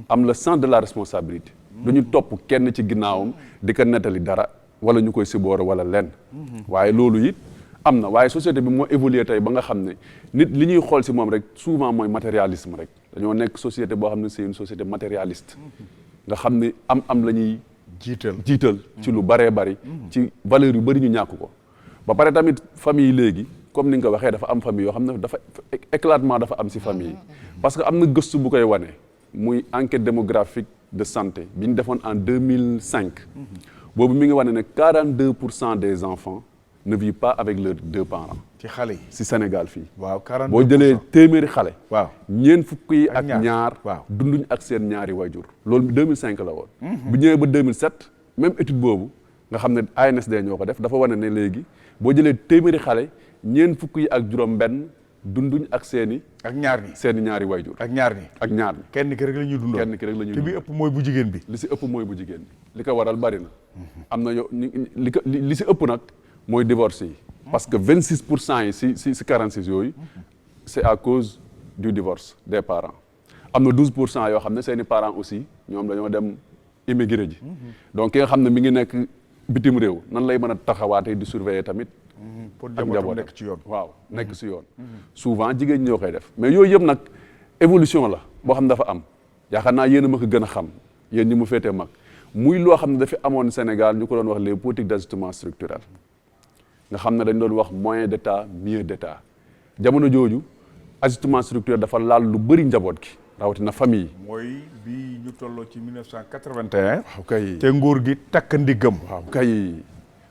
[SPEAKER 3] am le sens de la responsabilité du ñu topp kenn ci ginnaawam di ko nettali dara wala ñu koy siboore wala lenn waaye loolu it am na waaye société bi moo évolué tey ba nga xam ne nit li ñuy xool si moom rek souvent mooy matérialisme rek dañoo nekk société boo xam ne c'est une société matérialiste nga xam ne am la ñuy jiital ci lu baree bari ci valeur yu bari ñu ñàkk ko ba pare tamit famille léegi comme ni nga ko waxee dafa am famille yoo xam ne dafa éclatement dafa am si famille yi parce que am na gëstu bu koy wane muy enquête démographique de santé bi ñu defoon en 2005 boobu mi ngi wane ne 42% des enfants ne vivent pas avec leurs deux parents
[SPEAKER 1] ci xale yi
[SPEAKER 3] si Sénégal fii
[SPEAKER 1] waaw 42%
[SPEAKER 3] boo jëlee téeméeri xale
[SPEAKER 1] waaw
[SPEAKER 3] ñeent fukk yi ak ñaar
[SPEAKER 1] waaw
[SPEAKER 3] dunduñ ak seen ñaari waajur loolu 2005 la woon bu ñëwee ba 2007 même étude boobu nga xam ne ANSD ñoo ko def dafa wane ne léegi boo jëlee téeméeri xale ñeent fukk yi ak juróom benn dunduñ ak seeni ñaari waajur
[SPEAKER 1] ak ñaar ñi kenn ki rek la ñuy dundoo te bi ëpp mooy bu jigéen bi
[SPEAKER 3] li si ëpp mooy bu jigéen bi li ko waral bari na am na yo li si ëpp nag mooy divorce yi parce que 26% yi si 46 yooyu c'est à cause du divorce des parents am na 12% yoo xam ne seeni parents aussi ñoom dañoo dem immigré ji donc ki nga xam ne mi ngi nekk bitim réew nan lay mën a taxawaatee di surveiller tamit
[SPEAKER 1] pour njabootam nekk ci yoon
[SPEAKER 3] waaw nekk si yoon souvent jigéen ñi ñoo koy def mais yooyu yëpp nag évolution la boo xam ne dafa am yaakaar naa yéen a ma ko gën a xam yéen ñi mu féetee mag muy loo xam ne dafa amoon Sénégal ñu ko doon wax les politiques d'ajustement structurel nga xam ne dañ doon wax moyen d'état mieux d'état jamono jooju ajustement structurel dafa laal lu bëri njaboot gi rawatina famille
[SPEAKER 1] mooy bi ñu tolloo ci 1981
[SPEAKER 3] waaw kay
[SPEAKER 1] te nguur gi takk ndiggam
[SPEAKER 3] waaw kay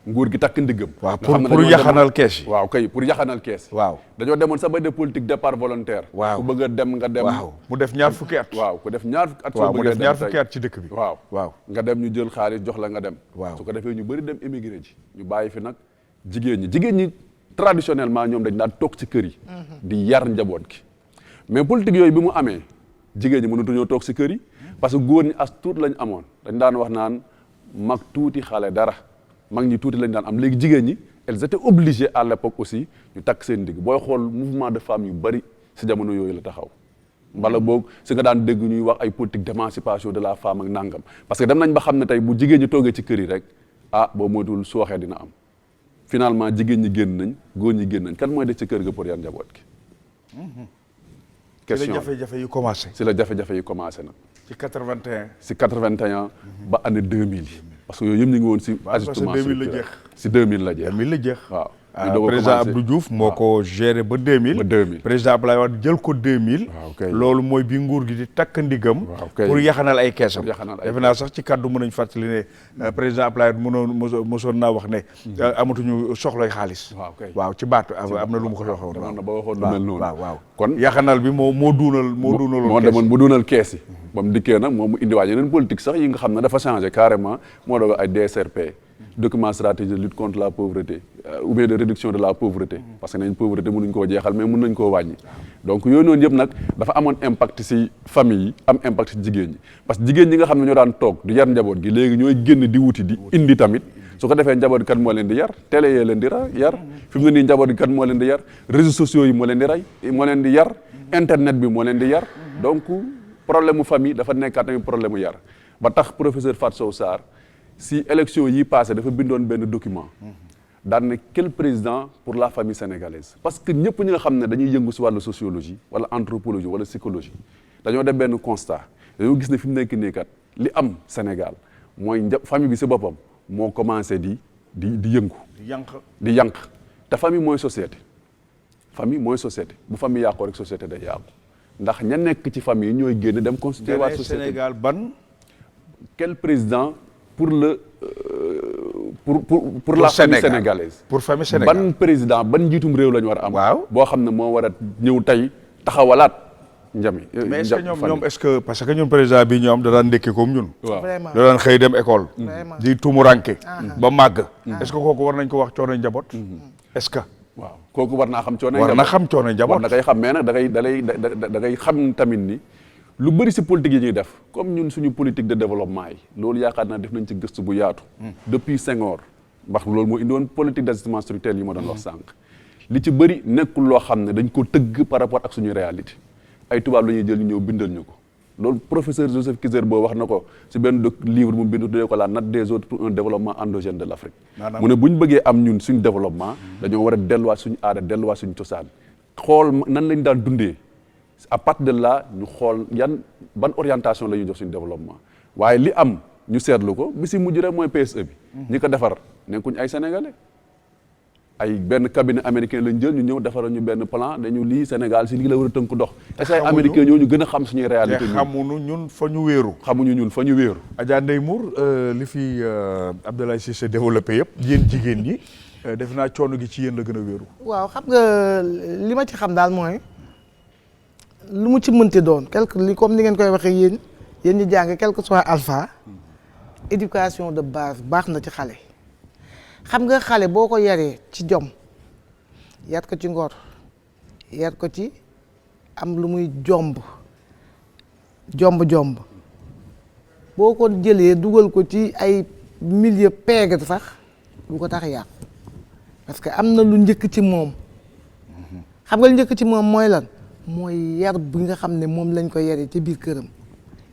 [SPEAKER 3] nguur gi takk ndiggam
[SPEAKER 1] waaw pour yaxanal kees yi
[SPEAKER 3] waaw kay pour yaxanal kees yi
[SPEAKER 1] waaw
[SPEAKER 3] dañoo demoon sax ba def politique départ volontaire
[SPEAKER 1] waaw
[SPEAKER 3] ku bëgg a dem nga dem
[SPEAKER 1] waaw mu def ñaar fukki at
[SPEAKER 3] waaw ku def ñaar fukki at
[SPEAKER 1] waaw mu def ñaar fukki at ci dëkk bi
[SPEAKER 3] waaw nga dem ñu jël xaalis jox la nga dem
[SPEAKER 1] waaw
[SPEAKER 3] su ko defee ñu bëri dem émigré ji ñu bàyyi fi nag jigéen ñi traditionnellement ñoom dañ daan toog ci kër yi di yar njaboot gi mais politique yooyu bi mu amee jigéen ñi mënatuñoo toog ci kër yi parce que góor ñi as tuut lañ amoon dañ daan wax naan mag tuuti xale dara mag ñi tuuti lañ daan am léegi jigéen ñi elles étaient obligées à l'époque aussi ñu takk seen ndigg booy xool mouvement de femmes yu bari ci jamono yooyu la taxaw mbala boog si nga daan dégg ñuy wax ay politique d'émancipation de la femme ak nangam parce que dem nañ ba xam ne tey bu jigéen ñi toogee ci kër yi rek boo moytuwul sooxee dina am finalement jigéen ñi génn nañ góor ñi génn nañ kan mooy def ci kër ga pour yar njaboot gi
[SPEAKER 1] question si la jafe-jafe yu commencé
[SPEAKER 3] si la jafe-jafe yi commencé nag
[SPEAKER 1] ci 81
[SPEAKER 3] ba année 2000 yi parce que yooyu yëpp ñu ngi woon si ajustement
[SPEAKER 1] la jeex
[SPEAKER 3] si 2000 la jeex
[SPEAKER 1] 2000 la jeex
[SPEAKER 3] waaw
[SPEAKER 1] président Abdou Diouf moo ko géré ba 2000.
[SPEAKER 3] ba 2000
[SPEAKER 1] président Abdoulaye Wade jël ko 2000.
[SPEAKER 3] waaw kay
[SPEAKER 1] loolu mooy bi nguur gi di takk ndigam.
[SPEAKER 3] waaw kay
[SPEAKER 1] pour yaxanal ay keesam.
[SPEAKER 3] yaxanal ay
[SPEAKER 1] defe naa sax ci kàddu mën nañu fàttali ne président Abdoulaye Wade mosoon naa wax ne. amatuñu soxlay xaalis.
[SPEAKER 3] waaw kay
[SPEAKER 1] waaw ci baatu am na lu mu ko waxoon.
[SPEAKER 3] demoon na ba waxoon lu mel noonu.
[SPEAKER 1] waaw
[SPEAKER 3] kon
[SPEAKER 1] yaxanal bi moo duunal moo duunaloon
[SPEAKER 3] moo demoon bu duunal kees yi. ba mu dikkee nag moom mu indiwaat yeneen politique sax yi nga xam ne dafa changé carrément moo doon ay DSRP. document stratégique de lutte contre la pauvreté ou bien de réduction de la pauvreté parce que nañ pauvreté mënuñ koo jeexal mais mën nañ koo wàññi donc yooyu noonu yëpp nag dafa amoon impact ci famille yi am impact ci jigéen ñi parce que jigéen ñi nga xam ne ñoo daan toog di yar njaboot gi léegi ñooy génn di wuti di indi tamit su ko defee njaboot gi kat moo leen di yar télé yee leen di yar fi mu ne nii njaboot gi kat moo leen di yar réseaux sociaux yi moo leen di moo leen di yar internet bi moo leen di yar donc problème mu famille dafa nekkaat tamit problème mu yar ba tax professeur Fatou Sow Sarr si élection yi passé dafa bindoon benn document daan ne quel président pour la famille sénégalaise parce que ñëpp ñi nga xam ne dañuy yëngu si wàllu sociologie wala anthropologie wala psychologie dañoo def benn constat dañoo gis ne fi mu nekk nii kat li am Sénégal mooy famille bi si boppam moo commencé di yëngu di yànq te famille mooy société bu famille yàqoo rek société day yàqu ndax ña nekk ci famille yi ñooy génn dem constituer waa société
[SPEAKER 1] Sénégal ban
[SPEAKER 3] quel président pour la famille sénégalaise
[SPEAKER 1] pour famille sénégalaise
[SPEAKER 3] ban président ban njiitum réew la ñu war a am.
[SPEAKER 1] waaw
[SPEAKER 3] boo xam ne moo war a ñëw tey taxawalaat njami.
[SPEAKER 1] mais est-ce que ñoom est-ce que parce que ñun président bi ñoom da daan ndékki comme ñun.
[SPEAKER 3] waaw
[SPEAKER 2] vraiment
[SPEAKER 1] da daan xëy dem école.
[SPEAKER 2] Vraiment.
[SPEAKER 1] di tumuranke ba màgg. est-ce que kooku war nañ ko wax coono njaboot. est-ce que.
[SPEAKER 3] waaw kooku war naa xam coono
[SPEAKER 1] war na xam coono njaboot
[SPEAKER 3] war na koy xam mais nag da ngay xam tamit ni. lu bëri si politique yi ñuy def comme ñun suñu politique de développement yi loolu yaakaar naa def nañ ci gëstu bu yaatu. depuis Senghor ndax loolu moo indi woon politique d'ajustement structurel yi ma doon wax sànq. li ci bëri nekkul loo xam ne dañ ko tëgg par rapport ak suñu réalité ay tubaab la ñuy jël ñu ñëw bindal ñu ko loolu professeur Joseph Kizerbo wax na ko si benn livre mu bind tuddee ko la natte des autres pour un développement endogène de l'Afrique. mu ne bu ñu bëggee am ñun suñu développement dañoo war a delluwaat suñu aada delluwaat suñu cosaan xool nan lañ daan dundee. à partir de là ñu xool ban orientation la ñuy jox suñu développement waaye li am ñu seetlu ko bi si mujj rek mooy PSE bi. ñi ko defar nekkuñ ay sénégalais ay benn cabinet américain lañ jël ñu ñëw defaral ñu benn plan dañu lii Sénégal si lii la war a tënk dox. te ay américain ñoo ñu gën a xam suñuy réalité.
[SPEAKER 1] xamuñu ñun fa ñu wéeru.
[SPEAKER 3] Adja
[SPEAKER 1] Ndeye Mour li fi Abdoulaye Cissé développé yëpp yéen jigéen ñi def naa coono gi ci yéen la gën a wéeru.
[SPEAKER 2] waaw xam nga li ma ci xam daal mooy. lu mu ci mënti doon comme ni ngeen koy waxee yéen ñi jàng quel que soit alpha éducation de base baax na ci xale xam nga xale boo ko yaree ci jom yar ko ci ngor yar ko ci am lu muy jomb boo ko jëlee dugal ko ci ay milieu peegre sax du ko tax yàqu parce que am na lu njëkk ci moom xam nga lu njëkk ci moom mooy lan mooy yar bi nga xam ne moom lañ ko yaree ci biir këram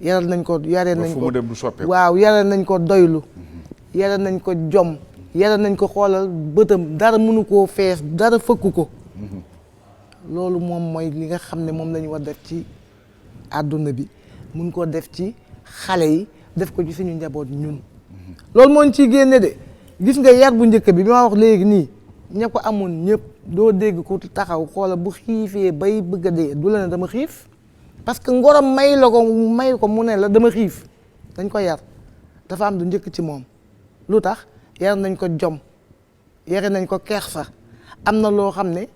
[SPEAKER 2] yaree nañ ko
[SPEAKER 1] fu mu dem du soppeeku
[SPEAKER 2] waaw yaree nañ ko doylu yaree nañ ko jom yaree nañ ko xoolal bëtam dara mënu koo fees dara fëkku ko loolu moom mooy li nga xam ne moom la ñu war def ci àdduna bi mun koo def ci xale yi def ko ci suñu njaboot ñun loolu moo ñu ciy génne de gis nga yar bu njëkk bi ma wax léegi nii ña ko amoon ñëpp doo dégg ko taxaw xoola bu xiifee bay bëgg a dee du la ne dama xiif parce que ngorom may ko mu ne la dama xiif dañ ko yar dafa am du njëkk ci moom lu tax yar nañ ko jom yare nañ ko kersa am na loo xam ne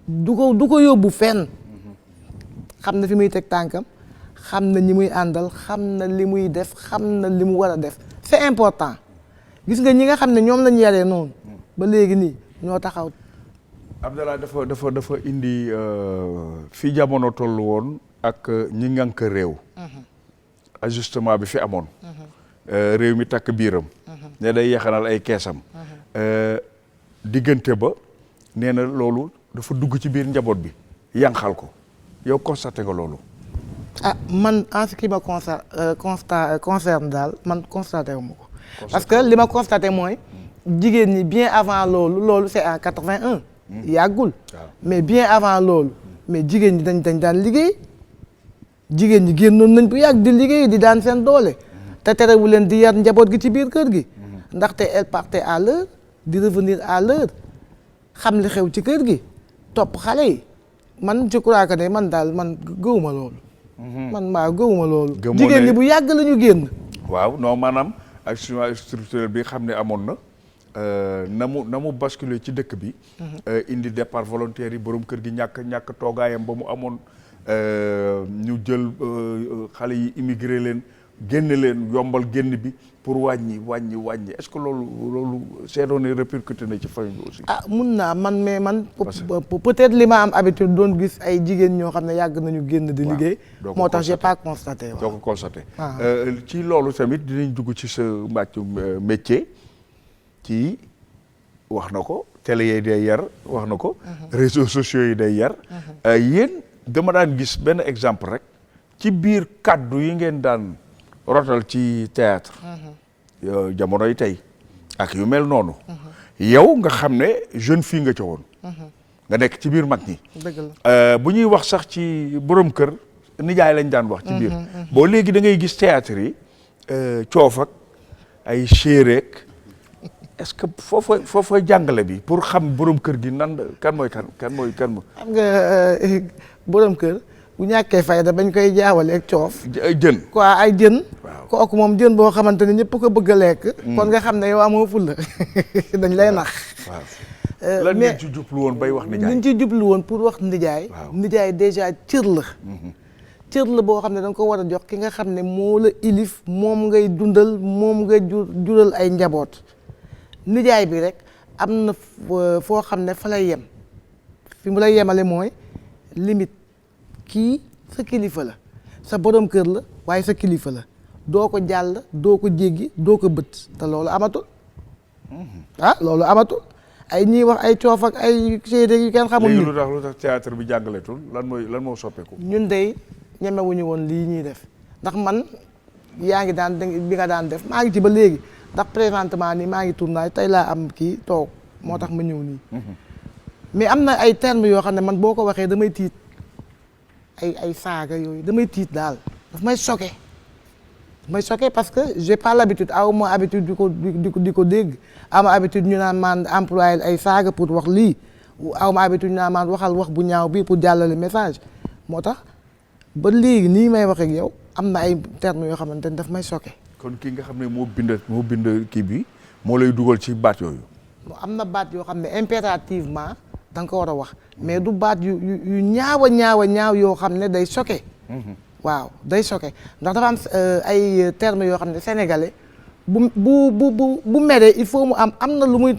[SPEAKER 2] du ko yóbbu fenn xam na fi muy teg tànkam xam na ñi muy àndal xam na li muy def xam na li mu war a def c'est important gis nga ñi nga xam ne ñoom lañ yaree noonu ba léegi nii ñoo taxaw.
[SPEAKER 1] Abdallah dafa indi fi jamono toll woon ak ñi ngànk réew. ajustement bi fi amoon. réew mi takk biiram. ne day yaxanal ay keesam. diggante ba nee na loolu dafa dugg ci biir njaboot bi yànqal ko yow constaté nga loolu.
[SPEAKER 2] ah man en ce qui me concerne daal man constaté wu ma ko. parce que li ma constaté mooy. jigéen ñi bien avant loolu c'est en 81. yàggul mais bien avant loolu mais jigéen ñi dañ daan liggéey jigéen ñi génnoon nañ bu yàgg di liggéey di daan seen doole te terewu leen di yar njaboot gi ci biir kër gi ndaxte elle partait à l'heure di revenir à l'heure xam li xew ci kër gi topp xale yi man je crois que ne man daal man gëwuma loolu. man maa gëwuma loolu. jigéen ñi bu yàgg la ñu génn.
[SPEAKER 1] waaw non maanaam accident structurel bi xam ne amoon na na mu basculer ci dëkk bi. indi départ volontaire yi borom kër gi ñàkk toogaayam ba mu amoon ñu jël xale yi immigré leen génne leen yombal génn bi pour wàññi est-ce que loolu seetoo ne répercuté na ci famille bi aussi.
[SPEAKER 2] mun naa mais man. peut-être li ma am habitude doon gis ay jigéen ñoo xam ne yàgg nañu génn di liggéey. moo tax j'ai pas constaté.
[SPEAKER 1] doo ko constaté. ci loolu tamit dinañ dugg ci sa mbàccu métier. ci wax na ko télé yi day yar wax na ko. réseaux sociaux yi day yar. yéen dama daan gis benn exemple rek ci biir kaddu yi ngeen daan rotal ci théâtre jamonoy tey ak yu mel noonu. yow nga xam ne jeune fille nga ca woon. nga nekk ci biir mag ñi.
[SPEAKER 2] dëgg la
[SPEAKER 1] bu ñuy wax sax ci borom kër nijaay lañ daan wax. ci biir boo léegi da ngay gis théâtre yi coof ak ay chéreek est-ce que foofa jàngale bi pour xam borom kër gi nan kan mooy. xam
[SPEAKER 2] nga borom kër bu ñàkkee fayda bañ koy jaawale ak coof.
[SPEAKER 1] ay jën.
[SPEAKER 2] quoi ay jën.
[SPEAKER 1] waaw
[SPEAKER 2] kooku moom jën boo xamante ne ñëpp ko bëgg a lekk. kon nga xam ne yow amoo fulla dañ lay nax.
[SPEAKER 1] waaw lan ngeen ci jublu woon bay wax nijaay.
[SPEAKER 2] liñ ci jublu woon pour wax nijaay. nijaay déjà cër la. cër la boo xam ne da nga ko war a jox ki nga xam ne moo la ilif moom ngay dundal moom ngay jural ay njaboot. nijaay bi rek am na foo xam ne fa lay yem fi mu lay yemale mooy limite kii sa kilifa la sa borom kër la waaye sa kilifa la doo ko jàll doo ko jéggi doo ko bët te loolu amatul loolu amatul ay ñiy wax ay coof ak ay séedé yu kenn xamul ni
[SPEAKER 1] lu tax théâtre bi jàngaletul lan moo soppeeku.
[SPEAKER 2] ñun dey ñemewuñu woon lii ñuy def ndax man yaa ngi daan bi nga daan def maa ngi ci ba léegi ndax présentement nii maa ngi tournage tey laa am kii toog moo tax ma ñëw nii mais am na ay termes yoo xam ne man boo ko waxee damay tiit ay saaga yooyu damay tiit daal daf may choqué parce que j'ai pas l'habitude aw ma habitude di ko dégg aw ma habitude ñu naan maan employé ay saaga pour wax lii aw ma habitude ñu naan maan waxal wax bu ñaaw bii pour jàllale message moo tax ba léegi nii may wax ak yow am na ay termes yoo xamante ne daf may choqué.
[SPEAKER 1] kon kii nga xam ne moo bind kii bi moo lay dugal ci baat yooyu.
[SPEAKER 2] am na baat yoo xam ne impérativement da nga ko war a wax mais du baat yu ñaaw yoo xam ne day choqué. waaw day choqué ndax dafa am ay termes yoo xam ne sénégalais bu meree il faut mu am na lu muy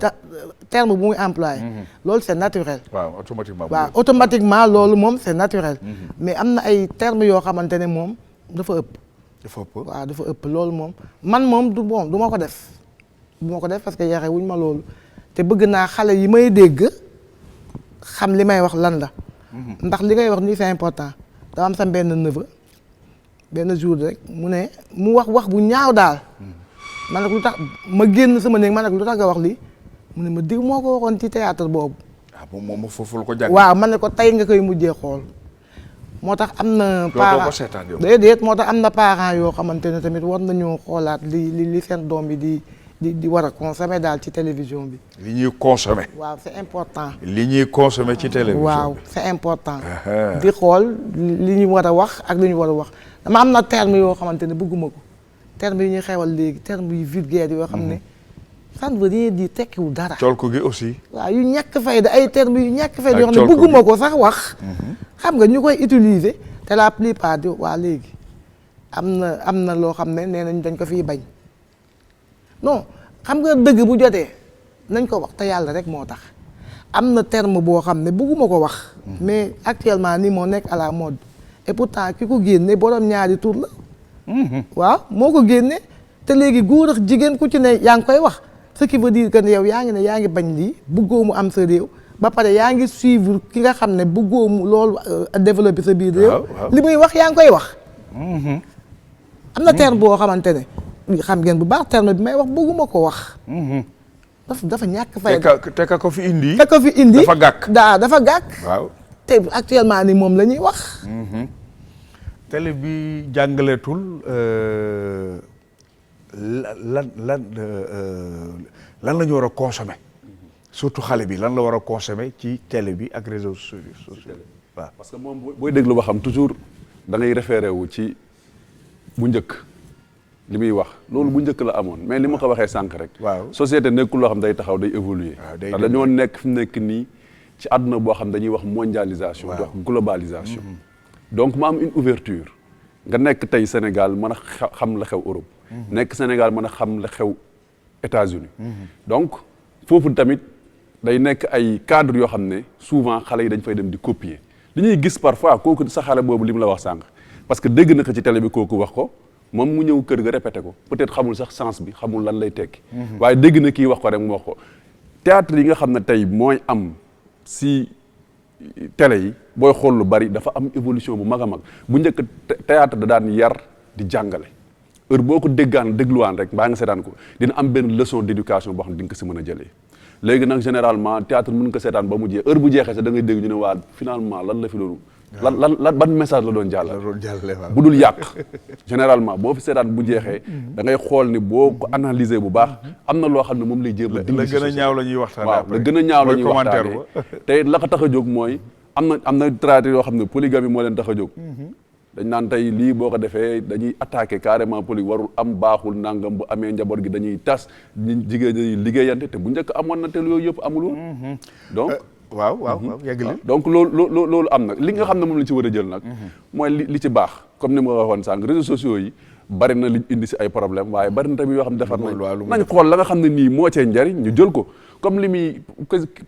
[SPEAKER 2] terme bu muy employé. loolu c'est naturel.
[SPEAKER 1] waaw
[SPEAKER 2] automatiquement loolu moom c'est naturel. mais am na ay termes yoo xamante ne moom dafa ëpp. dafa ëpp loolu moom man moom du ma ko def parce que yare wuñ ma loolu te bëgg naa xale yi may dégg xam li may wax lan la ndax li ngay wax nii c'est important dama am sa benn neveu benn jour rek mu wax bu ñaaw daal man nag lu tax ma génn sama néeg man nag lu tax nga wax lii mu ne ma diw moo ko waxoon ci théâtre boobu
[SPEAKER 1] moom foofu la ko jàng
[SPEAKER 2] waaw man ne ko tey nga koy mujjee xool moo tax am na parents déedéet moo tax am na parents yoo xamante ne tamit war nañoo xoolaat li seen doom yi di war a consommer daal ci télévision bi.
[SPEAKER 1] li ñuy consommer.
[SPEAKER 2] waaw c'est important.
[SPEAKER 1] li ñuy consommer ci télévision.
[SPEAKER 2] waaw c'est important. di xool li ñu war a wax ak li ñu war a wax dama am na terme yoo xamante ne bëgguma ko terme yi ñuy xewal léegi terme yu vulgaire yoo xam ne ça ne veut rien dire tekkiwul dara.
[SPEAKER 1] colko gi aussi.
[SPEAKER 2] waaw yu ñàkk fayda ay terme yu ñàkk fayda yoo xam ne bëgguma ko sax wax. xam nga ñu koy utiliser te la plupart di waa léegi am na loo xam ne nee nañ dañ ko fiy bañ. non xam nga dëgg bu jotee nañ ko wax te yàlla rek moo tax am na terme boo xam ne bëgguma ko wax mais actuellement nii moo nekk à la mode et pourtant ki ko génne borom ñaari tur la waaw moo ko génne te léegi góor ak jigéen ku ci ne yaa ngi koy wax ce qui veut dire que yow yaa ngi bañ lii bëggoo mu am sa réew ba pare yaa ngi suivre ki nga xam ne bëggoo mu loolu développer sa biir réew li muy wax yaa ngi koy wax am na terme boo xamante ne xam ngeen bu baax terme bi may wax bëgguma ko wax. dafa ñàkk fay.
[SPEAKER 1] te ka ko fi indi.
[SPEAKER 2] dafa
[SPEAKER 1] gàkk.
[SPEAKER 2] dafa gàkk.
[SPEAKER 1] waaw
[SPEAKER 2] te actuellement ni moom la ñuy wax.
[SPEAKER 1] télé bi jàngaleetul lan la ñu war a consommer surtout xale bi lan la war a consommer ci télé bi ak réseaux sociaux waaw.
[SPEAKER 3] parce que moom booy déglu waxam toujours da ngay référé wu ci bu njëkk li muy wax loolu bu njëkk la amoon mais li ma ko waxee sànq rek.
[SPEAKER 1] waaw
[SPEAKER 3] société nekkul loo xam day taxaw day évoluer.
[SPEAKER 1] day
[SPEAKER 3] dañoo nekk fi mu nekk nii ci àdduna boo xam dañuy wax mondialisation.
[SPEAKER 1] waaw
[SPEAKER 3] di wax globalisation. donc mu am une ouverture nga nekk tey Sénégal mën a xam la xew Europe. nekk Sénégal mën a xam la xew États-Unis donc foofu tamit day nekk ay cadre yoo xam ne souvent xale yi dañ fay dem di copier li ñuy gis parfois kooku sa xale boobu li mu la wax sànq parce que dégg na ko ci télé bi kooku wax ko moom mu ñëw kër ga répété ko peut-être xamul sax sens bi xamul lan lay tekki waaye dégg na kii wax ko rek mu wax ko théâtre yi nga xam ne tey mooy am si télé yi booy xool lu bari dafa am évolution bu mag a mag bu njëkk théâtre da daan yar di jàngale heure boo ko dégluwaan rek mbaa nga seetaan ko dina am benn leçon d'éducation boo xam ne di nga ko si mën a jëlee léegi nag généralement théâtre mën nga ko seetaan ba mu jeex heure bu jeexee sax da ngay dégg ñu ne waa finalement lan la fi loolu lan ban message la doon jàllale bu dul yàq généralement boo fi seetaan bu jeexee da ngay xool ni boo ko analyser bu baax am na loo xam ne moom lay jéem a
[SPEAKER 1] la gën a ñaaw la ñuy waxtaanee
[SPEAKER 3] waaw la gën a ñaaw la ñuy waxtaanee te la ko tax a jóg mooy am na traité yoo xam ne polygamie moo leen tax a jóg dañ naan tey lii boo ko defee dañuy attaqué carrément poli warul am baaxul nangam bu amee njaboot gi dañuy tas jigéen ñi liggéeyante te bu njëkk amoon na te yooyu yëpp amul woon donc
[SPEAKER 1] waaw yeggali
[SPEAKER 3] donc loolu am na li nga xam ne moom lañ ci war a jël nag mooy li ci baax comme ni ma waxoon sànq réseaux sociaux yi bari na liñ indi si ay problème waaye bari na tamit yoo xam ne defar nañ xool la nga xam ne nii moo cee njariñ ñu jël ko comme li muy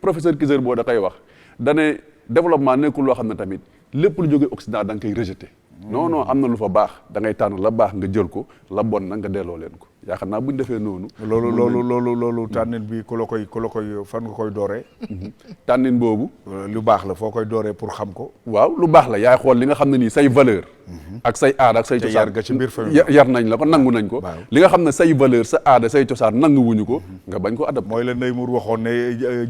[SPEAKER 3] professeur Kizzer boo da koy wax dane développement nekkul loo xam ne tamit lépp lu jógee Occident da nga koy rejeté non am na lu fa baax da ngay tànn la baax nga jël ko la bon nag nga delloo leen ko yaakaar naa bu ñu defee noonu.
[SPEAKER 1] loolu tànnin bi ku la koy fan nga koy dooree.
[SPEAKER 3] tànnin boobu.
[SPEAKER 1] lu baax la foo koy dooree pour xam ko.
[SPEAKER 3] waaw lu baax la yaay xool li nga xam ne nii say valeur ak say aada ak say cosaan
[SPEAKER 1] yar nga ci biir famille
[SPEAKER 3] yar nañ la ko nangu nañ ko. li nga xam ne say valeur sa aada say cosaan nanguwuñu ko nga bañ ko adapté.
[SPEAKER 1] mooy la Ndeye Mour waxoon ne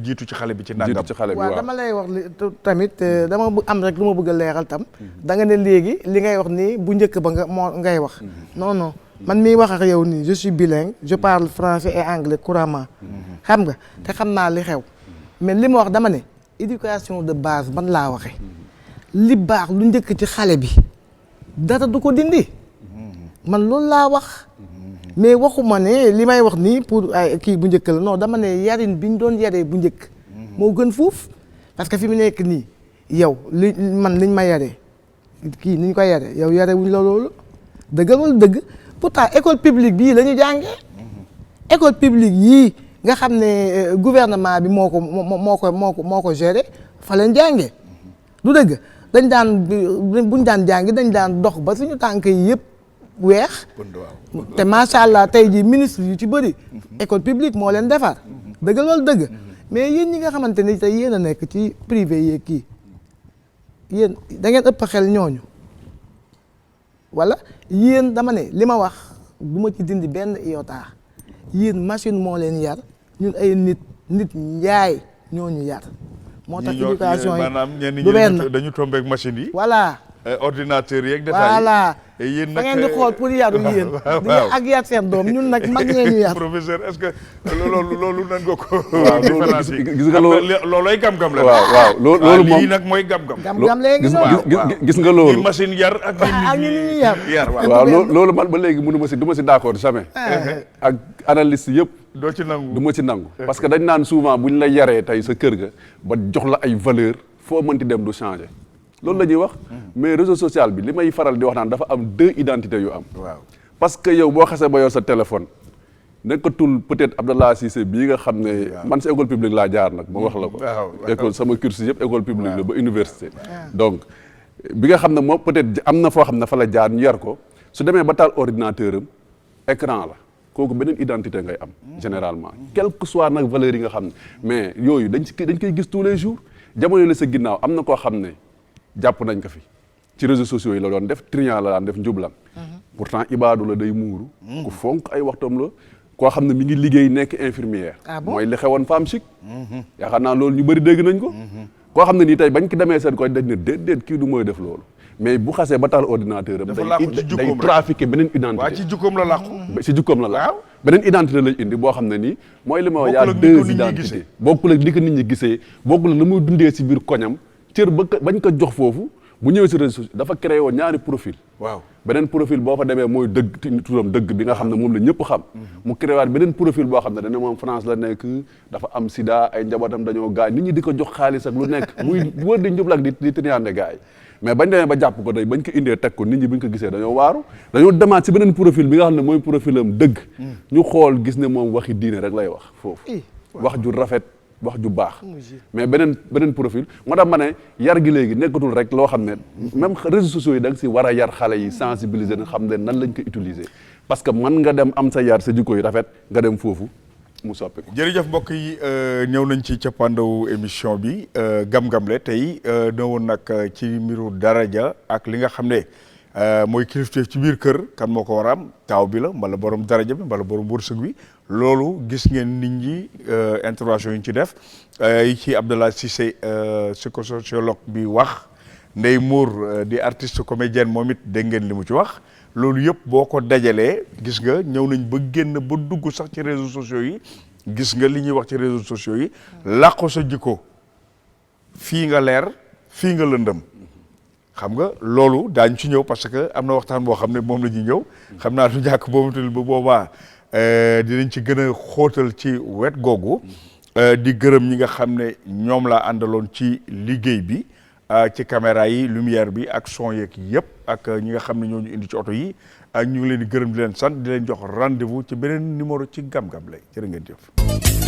[SPEAKER 1] jiitu ci xale bi ci nangam.
[SPEAKER 3] jiitu ci xale bi
[SPEAKER 2] waaw dama lay wax tamit dama am rek lu ma bëgg a leeral tam. da nga ne léegi li ngay wax nii bu njëkk ba nga moo ngay wax. non man mii wax ak yow nii je suis bilingue je parle français et anglais couramment. xam nga te xam naa li xew. mais li ma wax dama ne éducation de base ban laa waxee. li baax lu njëkk ci xale bi dara du ko dindi. man loolu laa wax. mais waxuma ne li may wax nii pour ay kii bu njëkk la non dama ne yarin bi ñu doon yaree bu njëkk. moo gën fuuf parce que fi mu nekk nii yow liñ ma yaree kii ni ñu koy yaree yow yare wuñ la loolu dëggal wala dëgg. pourtant école publique bii la ñu jàngee école publique yii nga xam ne gouvernement bi moo ko géré fa leen jàngee du dëgg dañ daan buñ daan jàngi dañ daan dox ba suñu tànk yi yëpp weex te macha allah tey jii ministre yu ci bëri école publique moo leen defar dëgg loolu dëgg mais yéen ñi nga xamante ni tey yéen a nekk ci privé yeeg kii yéen da ngeen ëpp xel ñooñu wala yéen dama ne li ma wax bu ma ci dindi benn iota yéen machine moo leen yar ñun ay nit njaay ñoo ñu yar. moo tax éducation yi du benn
[SPEAKER 1] dañu tombé ak machine yi.
[SPEAKER 2] voilà.
[SPEAKER 1] ordinateur yeeg détail yi.
[SPEAKER 2] voilà
[SPEAKER 1] yéen
[SPEAKER 2] da
[SPEAKER 1] nag
[SPEAKER 2] ngeen di xool pour yaru yéen.
[SPEAKER 1] waaw
[SPEAKER 2] ak yar seen doom ñun nag mag ñee ñu yar.
[SPEAKER 1] professeur est-ce que loolu nan nga ko.
[SPEAKER 3] waaw gis nga
[SPEAKER 1] loolooy gam-gam la.
[SPEAKER 3] waaw loolu moom
[SPEAKER 1] lii nag mooy gam-gam.
[SPEAKER 2] gam-gam léegi
[SPEAKER 3] gis nga loolu.
[SPEAKER 1] ñi machine yar ak
[SPEAKER 2] ñi ñu yar.
[SPEAKER 3] waaw loolu man ba léegi du ma si d'accord jamais. ak analyste yëpp.
[SPEAKER 1] doo ci nangu
[SPEAKER 3] du ma ci nangu. parce que dañ naan souvent bu ñu la yaree tey sa kër ga ba jox la ay valeur foo mënti dem du changer. loolu la ñuy wax mais réseau social bi li may faral di wax naan dafa am deux identités yu am.
[SPEAKER 1] waaw
[SPEAKER 3] parce que yow boo xasee ba yor sa téléphone nekkatul peut-être Abdallah Cissé bii nga xam ne man si école publique laa jaar nag ma wax la ko. école sama cursus yëpp école publique la ba université. donc bi nga xam ne moom peut-être am na foo xam ne fa la jaar ñu yar ko su demee ba taal ordinateur am écran la kooku beneen identité ngay am. généralement quel que soit nag valeur yi nga xam ne mais yooyu dañ koy gis tous les jours jamono la sa ginnaaw am na koo xam ne. jàpp nañ ko fi ci réseaux sociaux yi la doon def triant la daan def njublan pourtant ibaadu la day muuru ku fonk ay waxtam la koo xam ne mi ngi liggéey nekk infirmière mooy li xewoon femme chic yaakaar naa loolu ñu bëri dégg nañ ko koo xam ne nii tey bañ ki demee seen koy dañ ne déedéet kii du mooy def loolu mais bu xasee ba taal ordinateur am day trafiqué beneen identité.
[SPEAKER 1] waaw ci jukkoom la làqu.
[SPEAKER 3] si jukkoom la làqu beneen identité lañ indi boo xam ne nii mooy li ma wax yaa deux identités bokkul ak ni ko nit ñi gisee bokkul ak la muy dundee si biir koñam cër bañ ko jox foofu bu ñëwee si réseaux sociaux dafa créé woon ñaari profil
[SPEAKER 1] waaw
[SPEAKER 3] beneen profil boo fa demee mooy dëgg turam dëgg bi nga xam ne moom la ñëpp xam mu créé waat beneen profil boo xam ne dana moom France la nekk dafa am sida ay njabootam dañoo gaañ nit ñi di ko jox xaalis ak lu nekk muy wër di njublu ak di tëniyaande gars yi mais bañ demee ba jàpp ko day bañ ko indee teg ko nit ñi buñ ko gisee dañoo waaru dañoo demaat si beneen profil bi nga xam ne mooy profil am dëgg ñu xool gis ne moom waxi diine rek lay wax foofu wax ju rafet wax ju baax mais beneen profil moo tax ma ne yar gi léegi nekkatul rek loo xam ne même réseaux sociaux yi da nga si war a yar xale yi sensibiliser na xam ne nan lañ ko utiliser parce que mën nga dem am sa yar sa jikko yu rafet nga dem foofu mu soppi ko.
[SPEAKER 1] jërëjëf mbokk yi ñëw nañ ci cappaandawu émission bi gam-gamle tey ñëwoon nag ci mbiru daraja ak li nga xam ne mooy kilifteef ci biir kër kan moo ko war a am taaw bi la mbala borom daraja bi mbala borom wërsëg bi loolu gis ngeen nit ñi intervention yi ñu ci def yi ci Abdallah Cissé psychosociologue bi wax Ndeye Mour di artiste comédienne moom it dégg ngeen li mu ci wax loolu yëpp boo ko dajalee gis nga ñëw nañ ba génn ba dugg sax ci réseaux sociaux yi gis nga li ñuy wax ci réseaux sociaux yi làqu sa jikko fii nga leer fii nga lëndëm xam nga loolu daañ ci ñëw parce que am na waxtaan boo xam ne moom la ñuy ñëw xam naa du ñàkk boobutul ba boobaa dinañ ci gën a xóotal ci wet googu di gërëm ñi nga xam ne ñoom laa àndaloon ci liggéey bi ci caméra yi lumière bi ak son yeeg yëpp ak ñi nga xam ne ñoo ñu indi ci oto yi ak ñu ngi leen di gërëm di leen sant di leen jox rendez-vous ci beneen numéro ci Gam-Gam lay jërë ngeen jëf